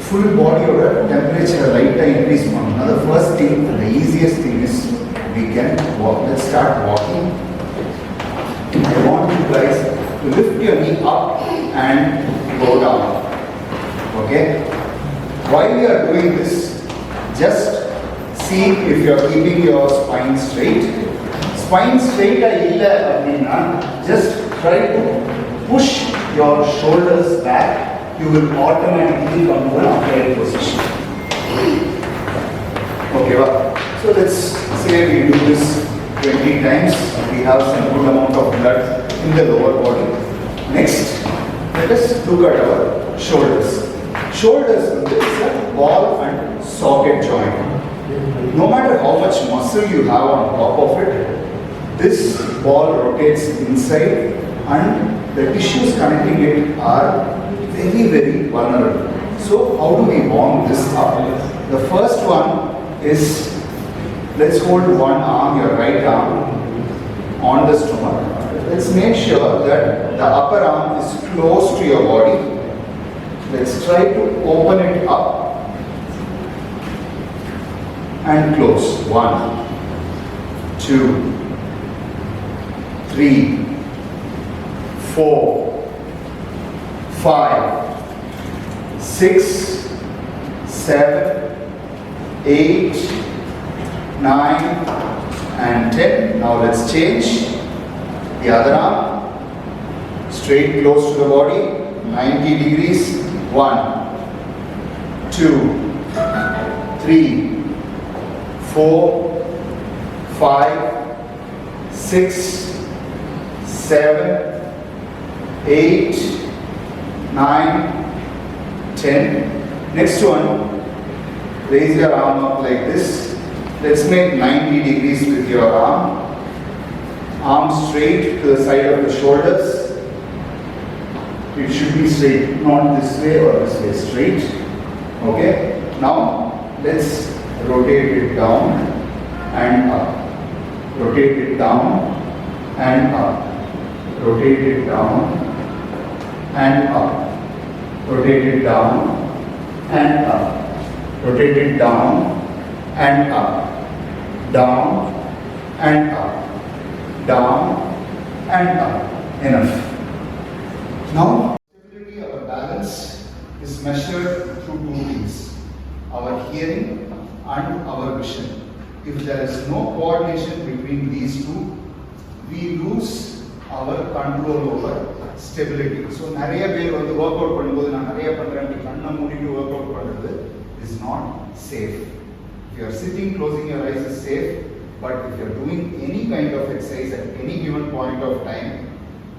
full body or temperature increase. Now the first thing, the easiest thing is we can walk. Let's start walking. I want you guys to lift your knee up and go down. Okay? While you are doing this, just see if you are keeping your spine straight. Spine straight, just try to push your shoulders back. You will automatically come to an upright position. Okay, well, so let's say we do this 20 times. We have some good amount of blood in the lower body. Next, let us look at our shoulders. Shoulders is a ball and socket joint. No matter how much muscle you have on top of it, this ball rotates inside and the tissues connecting it are very, very vulnerable. So how do we warm this up? The first one is, let's hold one arm, your right arm, on the stomach. Let's make sure that the upper arm is close to your body. Let's try to open it up and close. 1, 2, 3, 4, 5, 6, 7, 8, 9, and 10. Now let's change. The other arm, straight close to the body, 90 degrees. 1, 2, 3, 4, 5, 6, 7, 8, 9, 10. Next one, raise your arm up like this. Let's make 90 degrees with your arm. Arm straight to the side of the shoulders. It should be straight, not this way or this way, straight. Okay? Now, let's rotate it down and up. Rotate it down and up. Rotate it down and up. Rotate it down and up. Rotate it down and up. Down and up. Down and up. Enough. Now, stability of our balance is measured through two things: our hearing and our vision. If there is no coordination between these two, we lose our control over stability. So, நிறைய பேர் வந்து work out பண்ணும்போது நான் நிறைய பண்றேன் கண்ணை மூடிட்டு work out பண்றது is not safe. If you are sitting closing your eyes is safe, but if you are doing any kind of exercise at any given point of time,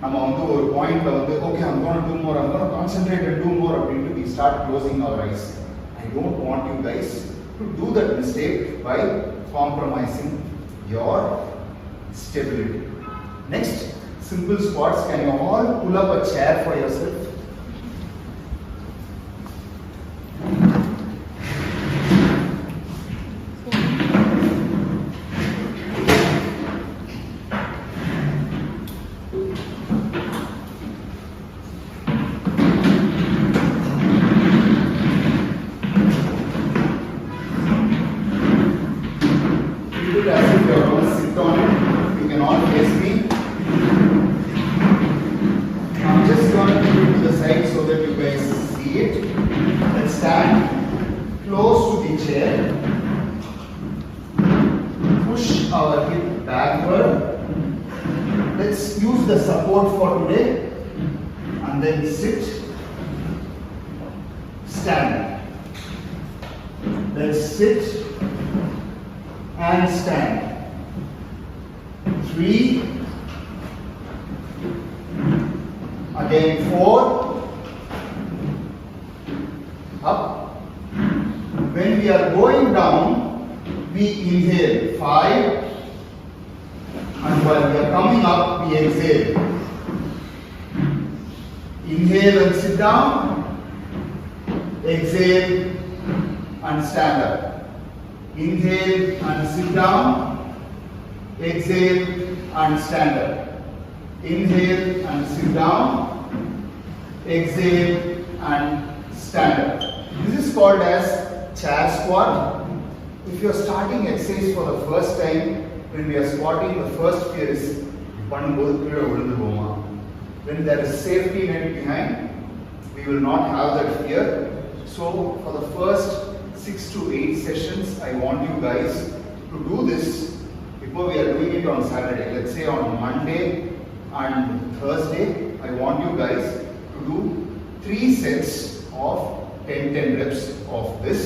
நம்ம வந்து ஒரு பாயிண்ட்ல வந்து okay, I'm going to do more, I'm going to concentrate and do more அப்படினு we start closing our eyes. I don't want you guys to do that mistake by compromising your stability. Next, simple squats. Can you all pull up a chair for yourself? When there is safety net behind, we will not have that fear. So for the first 6 to 8 sessions, I want you guys to do this. Before we are doing it on Saturday, let's say on Monday and Thursday, I want you guys to do 3 sets of 10 reps of this.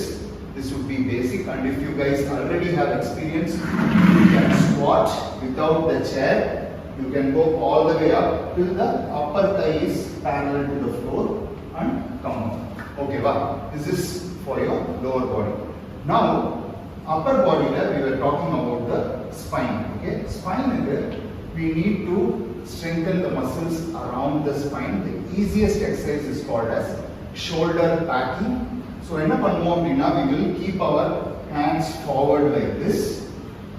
This would be basic, and if you guys already have experience, you can squat without the chair. You can go all the way up till the upper thigh is parallel to the floor and come up. Okay, wow. This is for your lower body. Now, upper body, we were talking about the spine. Okay, spine, we need to strengthen the muscles around the spine. The easiest exercise is called as shoulder backing. So, we will keep our hands forward like this,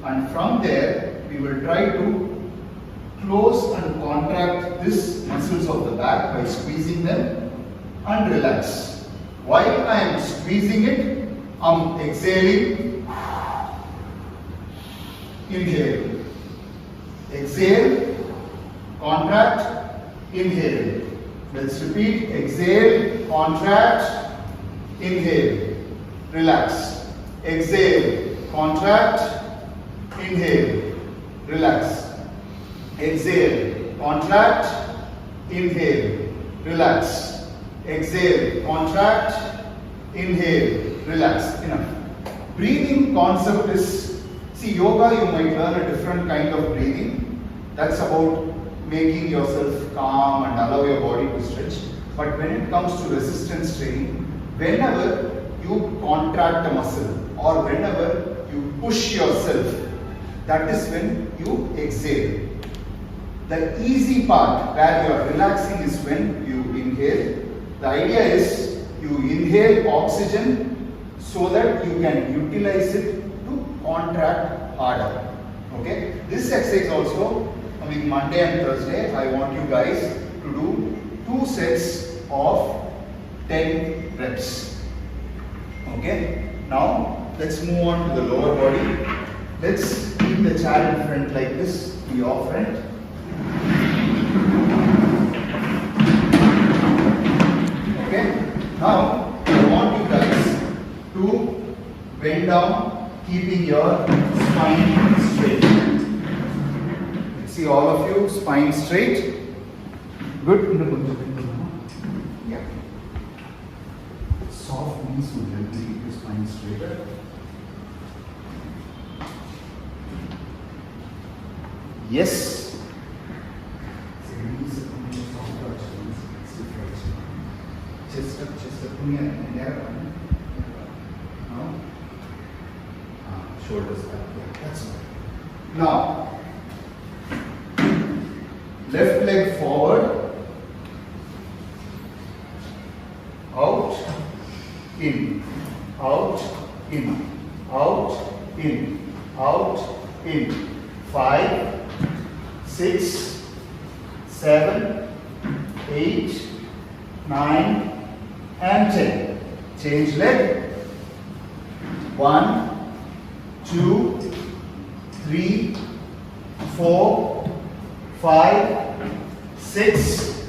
and from there we will try to close and contract these muscles of the back by squeezing them and relax. While I am squeezing it, I am exhaling. Inhale. Exhale. Contract. Inhale. Let's repeat. Exhale. Contract. Inhale. Relax. Exhale. Contract. Inhale. Relax. Exhale, contract, inhale, relax. Exhale, contract, inhale, relax. Enough. Breathing concept is See, yoga, you might learn a different kind of breathing. That's about making yourself calm and allow your body to stretch. But when it comes to resistance training, whenever you contract a muscle or whenever you push yourself, that is when you exhale. The easy part where you are relaxing is when you inhale. The idea is you inhale oxygen so that you can utilize it to contract harder. Okay? This exercise also, coming Monday and Thursday, I want you guys to do 2 sets of 10 reps. Okay? Now, let's move on to the lower body. Let's keep the chair in front like this, to your friend. Okay? Now, I want you guys to bend down, keeping your spine straight. See all of you, spine straight. Good. Yeah. Soft knees will help you keep your spine straighter. Yes. Chest up, no? Shoulders back, yeah, that's right. Now, left leg forward, out, in, out, in, out, in, out, in. 5, 6, 7, 8, 9, and 10. Change leg. 1, 2, 3, 4, 5, 6,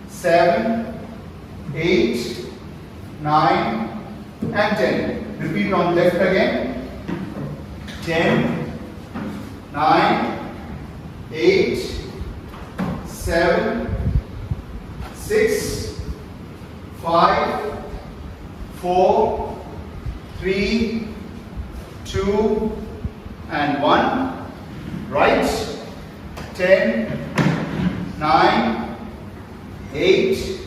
7, 8, 9, and 10. Repeat on left again. 10, 9, 8, 7, 6, 5, 4, 3, 2, and 1. Right. 10, 9, 8,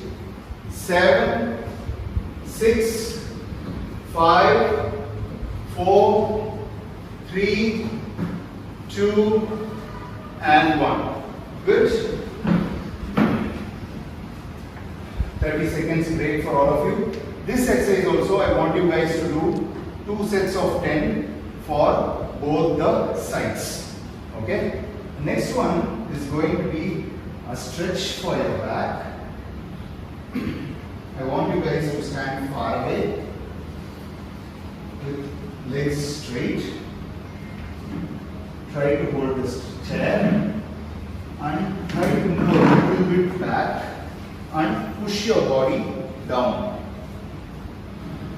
7, 6, 5, 4, 3, 2, and 1. Good. 30 seconds break for all of you. This exercise also I want you guys to do 2 sets of 10 for both the sides. Okay. Next one is going to be a stretch for your back. I want you guys to stand far away with legs straight. Try to hold this chair and try to move a little bit back and push your body down.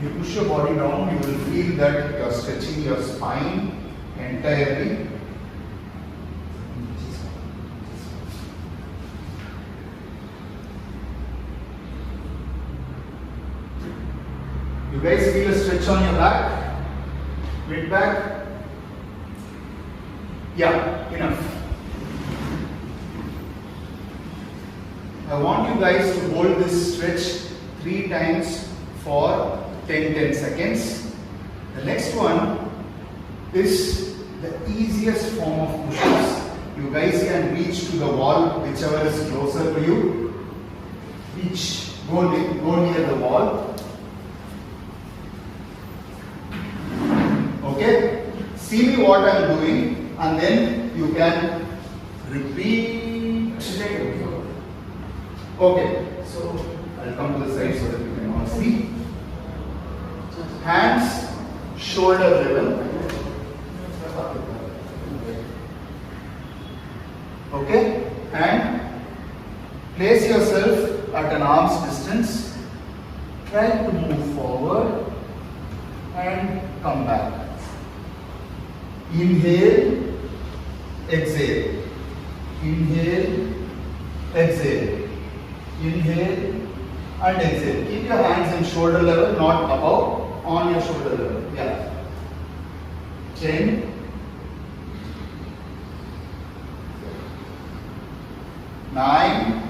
You push your body down, you will feel that you are stretching your spine entirely. You guys feel a stretch on your back? Mid back? Yeah, enough. I want you guys to hold this stretch 3 times for 10 seconds. The next one is the easiest form of push-ups. You guys can reach to the wall, whichever is closer to you. Reach, go near the wall. Okay? See me what I am doing and then you can repeat. Okay, so I'll come to the side so that you can all see. Hands shoulder level. Okay, and place yourself at an arm's distance. Try to move forward and come back. Inhale, exhale. Inhale, exhale. Inhale and exhale. Keep your hands in shoulder level, not above, on your shoulder level. Yeah. 10, 9,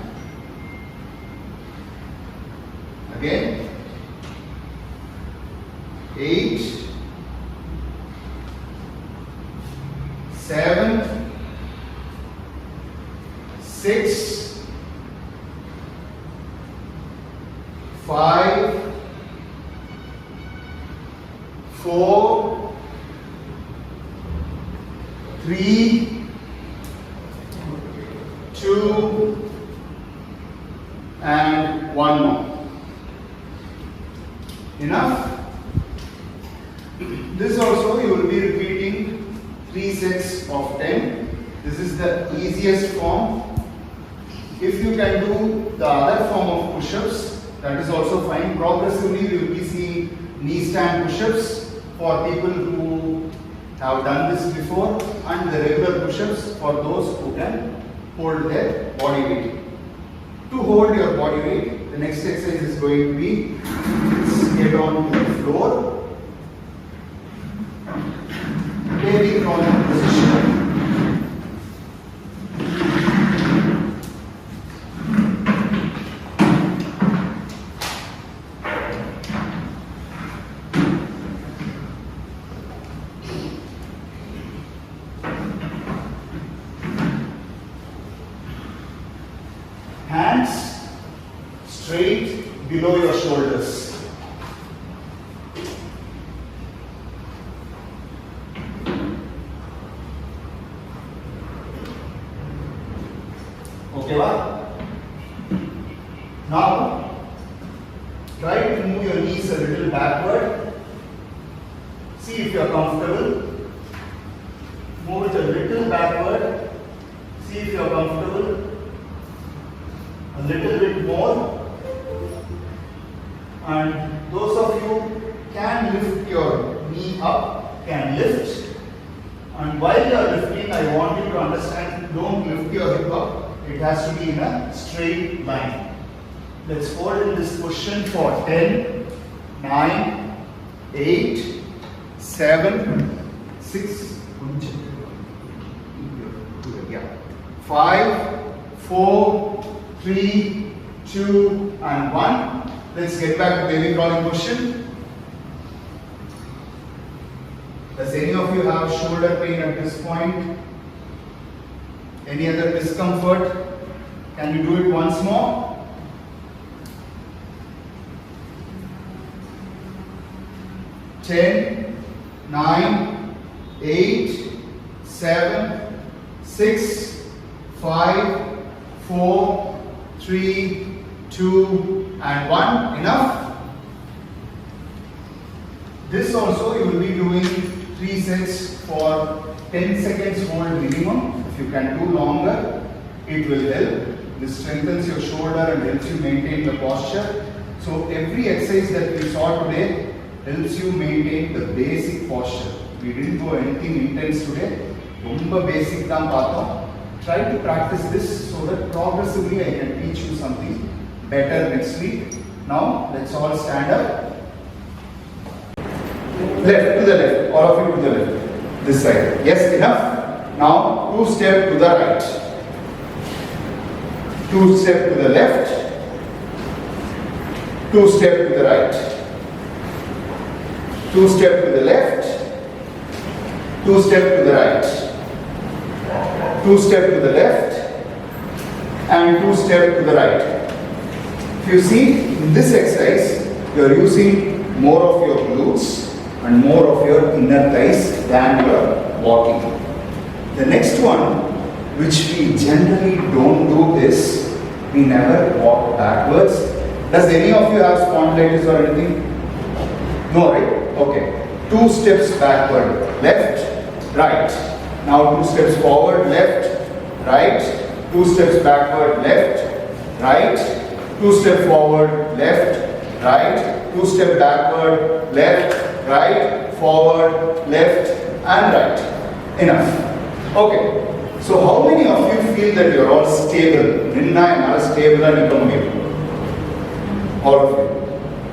again, 8, 7, 6, 5, 4, 3, 2, and 1 more. Enough? This also you will be repeating 3 sets of 10. This is the easiest form. If you can do the other form of push-ups, that is also fine. Progressively we will be seeing kneestand push-ups for people who have done this before, and the regular push-ups for those who can hold their body weight. To hold your body weight, the next exercise is going to be, let's get on to the floor. Baby crawling position. Hands straight below your shoulders. Okay, what? Now, try to move your knees a little backward. See if you are comfortable. Move it a little backward. See if you are comfortable. A little bit more, and those of you can lift your knee up, can lift, and while you are lifting, I want you to understand, don't lift your hip up, it has to be in a straight line. Let's hold in this position for 10, 9, 8, 7, 6, 5, 4, 3, 2, and 1. Let's get back to baby crawling position. Does any of you have shoulder pain at this point? Any other discomfort? Can you do it once more? Ten, 9, 8, 7, 6, 5, 4, 3, 2, and 1. Enough? This also you will be doing 3 sets for 10 seconds hold minimum. If you can do longer, it will help. This strengthens your shoulder and helps you maintain the posture. So every exercise that we saw today helps you maintain the basic posture. We didn't do anything intense today. Romba basic dhaan paathom. Try to practice this so that progressively I can teach you something better next week. Now let's all stand up. Left to the left, all of you to the left. This side. Yes, enough. Now 2 step to the right. 2 step to the left. 2 step to the right. 2 step to the left. 2 step to the right. 2 step to the left, and 2 step to the right. If you see, in this exercise, you are using more of your glutes and more of your inner thighs than you are walking. The next one, which we generally don't do, is we never walk backwards. Does any of you have spondylitis or anything? No, right? Okay. 2 steps backward, left, right. Now 2 steps forward, left, right. 2 steps backward, left, right. 2 steps forward, left, right. 2 steps backward, left, right, forward, left, and right. Enough. Okay. So how many of you feel that you are all stable? Ninna and stable and all of you.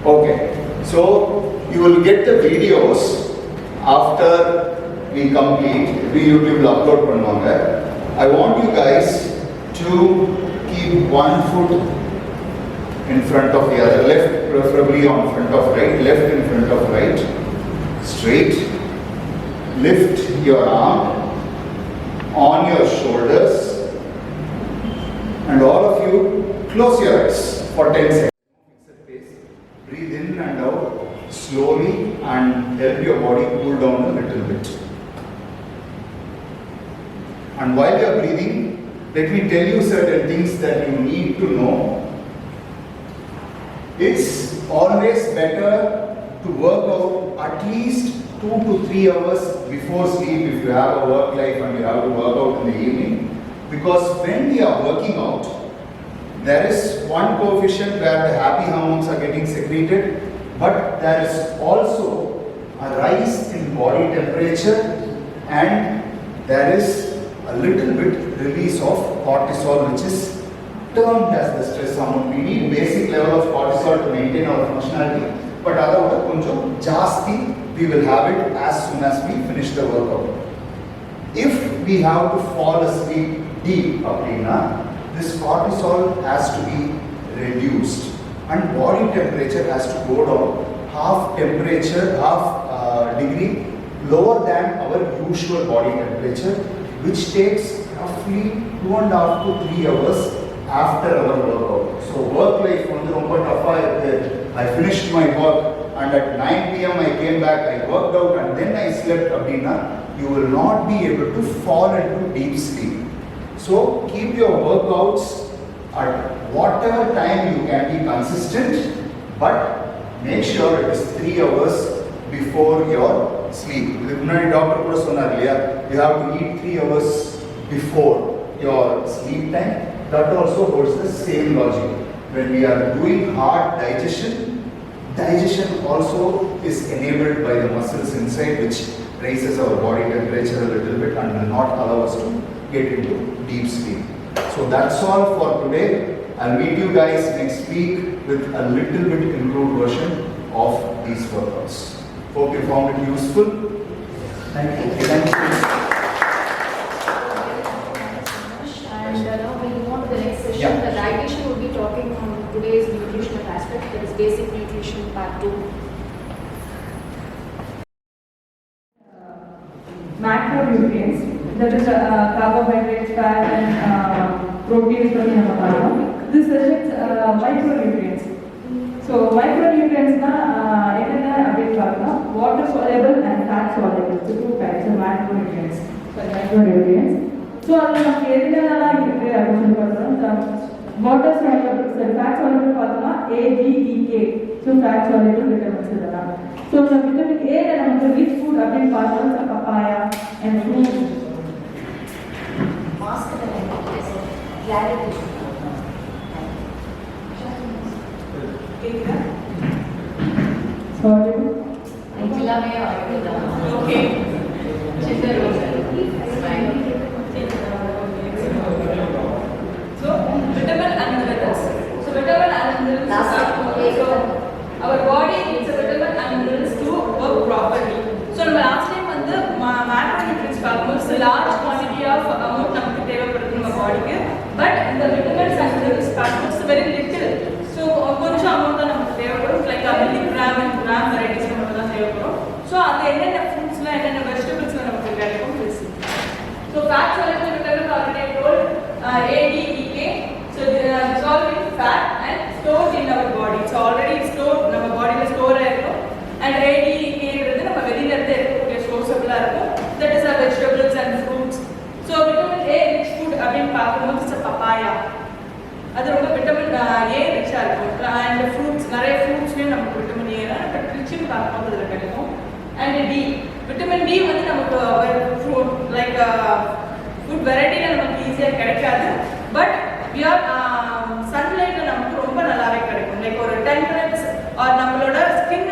Okay. So you will get the videos after we complete. We YouTube will upload பண்ணுவாங்க. I want you guys to keep one foot in front of the other, left preferably on front of right, left in front of right, straight. Lift your arm on your shoulders, and all of you close your eyes for 10 seconds. Breathe in and out slowly and help your body cool down a little bit. And while you are breathing, let me tell you certain things that you need to know. It's always better to work out at least 2 to 3 hours before sleep if you have a work life and you have to work out in the evening. Because when we are working out, there is one coefficient where the happy hormones are getting secreted, but there is also a rise in body temperature and there is a little bit release of cortisol, which is termed as the stress hormone. We need basic level of cortisol to maintain our functionality, but otherwise konjam jaasti we will have it as soon as we finish the workout. If we have to fall asleep deep, this cortisol has to be reduced and body temperature has to go down half degree lower than our usual body temperature, which takes roughly 2.5 to 3 hours after our workout. So work life on the I finished my work and at 9 p.m. I came back, I worked out and then I slept, you will not be able to fall into deep sleep. So keep your workouts at whatever time you can be consistent, but make sure it is 3 hours before your sleep. You have to eat 3 hours before your sleep time. That also holds the same logic. When we are doing hard digestion also is enabled by the muscles inside, which raises our body temperature a little bit and will not allow us to get into deep sleep. So that's all for today. I'll meet you guys next week with a little bit improved version of these workouts. Hope you found it useful. Thank you. Thank you. And now we move on to the next session. The dietitian will be talking on today's nutritional aspect, that is basic nutrition part 2. Macronutrients, that is carbohydrates, fat and proteins. This session is micronutrients. So micronutrients water soluble and fat soluble. So 2 types of macronutrients. So water soluble, fat soluble A, D, E, K. So fat soluble vitamins. So the vitamin A and rich food papaya and fruits. Sorry. Okay. So vitamin and minerals. So vitamin and minerals. So our body needs a vitamin and minerals to work properly. So last time macronutrients is a large quantity of amount in our body, but in the vitamins and minerals is very little. So amount like a milligram and gram varieties. So fruits and vegetables so fat soluble vitamins already told A, D, E, K. So they are dissolved in fat and stored in our body. It's already stored in our body. And A, D, E, K is that is our vegetables and fruits. So vitamin A rich food is papaya. That's vitamin A rich and fruits. Fruits vitamin A rich in and D. Vitamin D is fruit like food variety easier but we are sunlight like 10 minutes or skin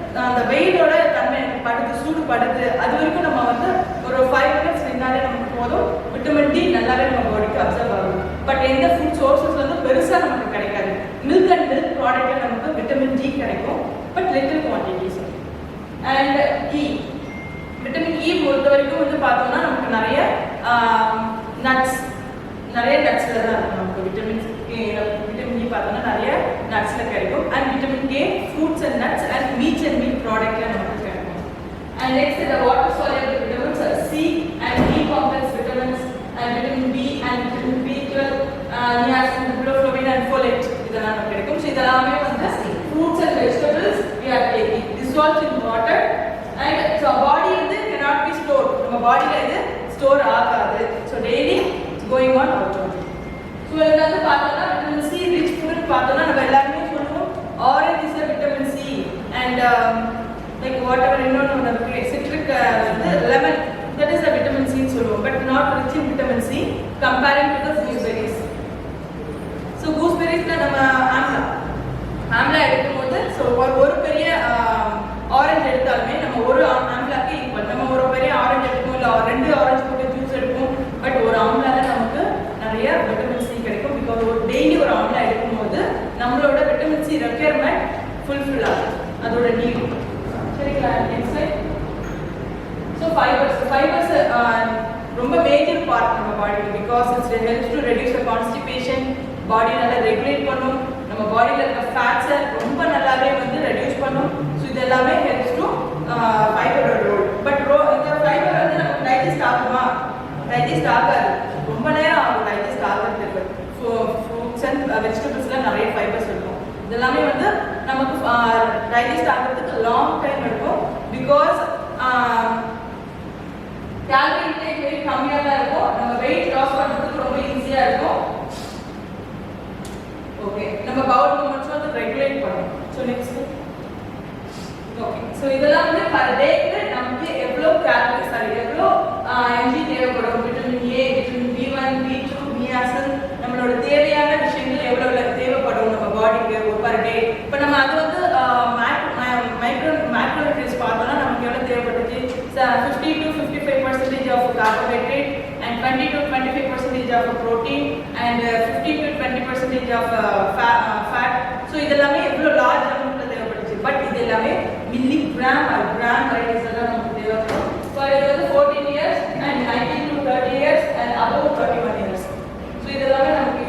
the வெயிலோட தன்மை படுத்து சூடு படுத்து அது வரைக்கும் நம்ம ஒரு 5 minutes நின்னாலே நமக்கு போதும் விட்டமின் டி நல்லாவே நம்ம பாடிக்கு அப்சர்வ் ஆகும். பட் எந்த ஃபுட் சோர்சஸ் பெருசா நமக்கு கிடைக்காது. மில்க் அண்ட் மில்க் ப்ராடக்ட்ல நமக்கு விட்டமின் டி கிடைக்கும், but little quantities. And E vitamin E பொறுத்த வரைக்கும் பார்த்தோம்னா நமக்கு நிறைய நட்ஸ் நிறைய நட்ஸில் தான் இருக்கும். நமக்கு விட்டமின் E பார்த்தோம்னா நிறைய நட்ஸில் கிடைக்கும். And vitamin K fruits and nuts and meats and meat ப்ராடக்ட்டில் நமக்கு கிடைக்கும். அண்ட் நெக்ஸ்ட் இந்த water soluble vitamins C and B complex vitamins and vitamin B and vitamin B12 niacin riboflavin and folate இதெல்லாம் நமக்கு கிடைக்கும். ஸோ இதெல்லாமே வந்து fruits and vegetables we are taking dissolved in water and so body வந்து cannot be stored. நம்ம பாடியில இது store ஆகாது. So daily going on out. So இதில் வந்து பார்த்தோம்னா விட்டமின் C ரிச் ஃபுட் பார்த்தோம்னா நம்ம எல்லாருமே சொல்லுவோம் orange is vitamin C and like whatever இன்னொன்று நமக்கு சிட்ரிக் வந்து லெமன் தட் இஸ் விட்டமின் சின்னு சொல்லுவோம். But not rich in vitamin C comparing to the gooseberries. So கூஸ்பெரிஸில் நம்ம ஆம்லா எடுக்கும்போது ஸோ ஒரு பெரிய ஆரஞ்சு எடுத்தாலுமே நம்ம ஒரு ஆம்லாக்கு ஈக்குவல். நம்ம ஒரு பெரிய ஆரஞ்சு எடுப்போம் இல்லை 2 ஆரஞ்சு போட்டு ஜூஸ் எடுப்போம். பட் ஒரு ஆம்லால நமக்கு நிறைய விட்டமின் C கிடைக்கும். பிகாஸ் ஒரு டெய்லி ஒரு ஆம்லா எடுக்கும்போது நம்மளோட விட்டமின் C ரெக்யர்மெண்ட் ஃபுல்ஃபில் ஆகும், அதோட நீட். சரிங்களா? Next slide. ஸோ ஃபைபர்ஸ் ரொம்ப மேஜர் பார்ட் நம்ம பாடிக்கு. Because it's helps to reduce the constipation. Body நல்லா ரெகுலேட் பண்ணும். நம்ம பாடியில் இருக்க ஃபேட்ஸை ரொம்ப நல்லாவே வந்து ரெடியூஸ் பண்ணும். ஸோ இது எல்லாமே ஹெல்ப்ஸ் டு ஃபைபரோட ரோல். பட் இந்த ஃபைபர் வந்து நமக்கு டைஜஸ்ட் ஆகுமா? டைஜஸ்ட் ஆகாது. ரொம்ப நேரம் ஆகும் டைஜஸ்ட் ஆகிறதுக்கு. ஃப்ரூட்ஸ் அண்ட் வெஜிடபிள்ஸில் நிறைய ஃபைபர்ஸ் இருக்கும். இதெல்லாமே வந்து நமக்கு டைஜஸ்ட் ஆகிறதுக்கு லாங் டைம் எடுக்கும். பிகாஸ் கேலரி இன்டேக் வெரி கம்மியாக தான் இருக்கும். நம்ம வெயிட் லாஸ் பண்ணுறதுக்கு ரொம்ப ஈஸியாக இருக்கும். ஓகே, நம்ம பவுல் மூமெண்ட்ஸும் வந்து ரெகுலேட் பண்ணும். So next. ஓகே, ஸோ இதெல்லாம் வந்து பர் டேக்கு நமக்கு எவ்வளோ எவ்வளோ எம்ஜி தேவைப்படும். Vitamin A, vitamin B1, B2, niacin நம்மளோட தேவையான விஷயங்கள் எவ்வளோ தேவைப்படும் நம்ம பாடிக்கு ஒரு பர் டே. இப்போ நம்ம அது வந்து மேக்ரோநியூட்ரியன்ஸ் பார்த்தோம்னா நமக்கு எவ்வளோ தேவைப்பட்டுச்சு? 50 to 55% of carbohydrate and 20 to 25% of protein and 15 to 20% of fat. So இதெல்லாமே எவ்வளோ லார்ஜ் அமௌண்ட்டில் தேவைப்பட்டுச்சு. பட் இது எல்லாமே மில்லிகிராம் ஆர் கிராம் வைஸ் எல்லாம் நமக்கு தேவைப்படும். ஸோ இது வந்து 14 years அண்ட் 19 to 30 years அண்ட் above 31 years. ஸோ இதெல்லாமே நமக்கு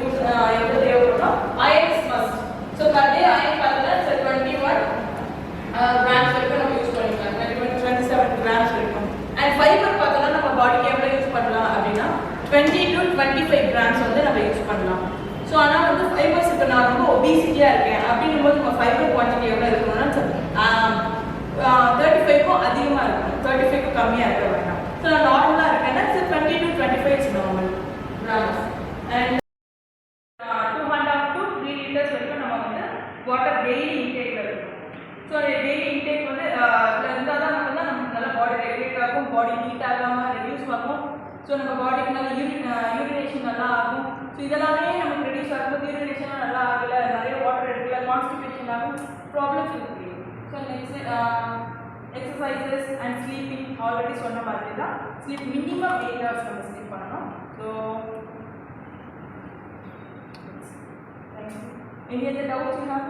எவ்வளோ தேவைப்படும்? Iron is must. So per day iron பார்த்தோம்னா 21 கிராம்ஸ் வரைக்கும் நம்ம யூஸ் பண்ணிக்கலாம். 27 கிராம்ஸ் வரைக்கும். அண்ட் ஃபைபர் பார்த்தோம்னா நம்ம பாடிக்கு எவ்வளோ யூஸ் பண்ணலாம் அப்படின்னா 20 to 25 கிராம்ஸ் வந்து நம்ம யூஸ் பண்ணலாம். ஸோ ஆனால் வந்து ஃபைபர்ஸ் இப்போ நான் ரொம்ப ஒபிசிட்டியாக இருக்கேன் அப்படின்னும் போது நம்ம ஃபைபர் குவான்டிட்டி எவ்வளோ இருக்கணும்னா 35க்கும் அதிகமாக இருக்கணும், 35க்கும் கம்மியாக இருக்க வேண்டாம். ஸோ நான் நார்மலாக இருக்கேன்னா 20 to 25 is normal grams. And 2.5 to 3 liters வரைக்கும் நம்ம வந்து வாட்டர் டெய்லி இன்டேக்கில் இருக்கணும். ஸோ டெய்லி இன்டேக் வந்து இருந்தால் தான் மட்டும்தான் நமக்கு நல்லா பாடி ரெகுலேட் ஆகும், பாடி ஹீட் ஆகாமல் ரெடியூஸ் ஆகும். ஸோ நம்ம பாடிக்கு நல்லா யூரினேஷன் நல்லா ஆகும். ஸோ இதெல்லாமே நமக்கு ரெடியூஸ் ஆகும்போது யூரினேஷன் நல்லா ஆகலை, நிறைய வாட்டர் எடுக்கல, கான்ஸ்டிபேஷன் ஆகும், ப்ராப்ளம்ஸ் இருக்கு. So next exercises and sleeping already சொன்ன மாதிரி தான். ஸ்லீப் மினிமம் 8 hours நம்ம ஸ்லீப் பண்ணணும். So any other doubts you have?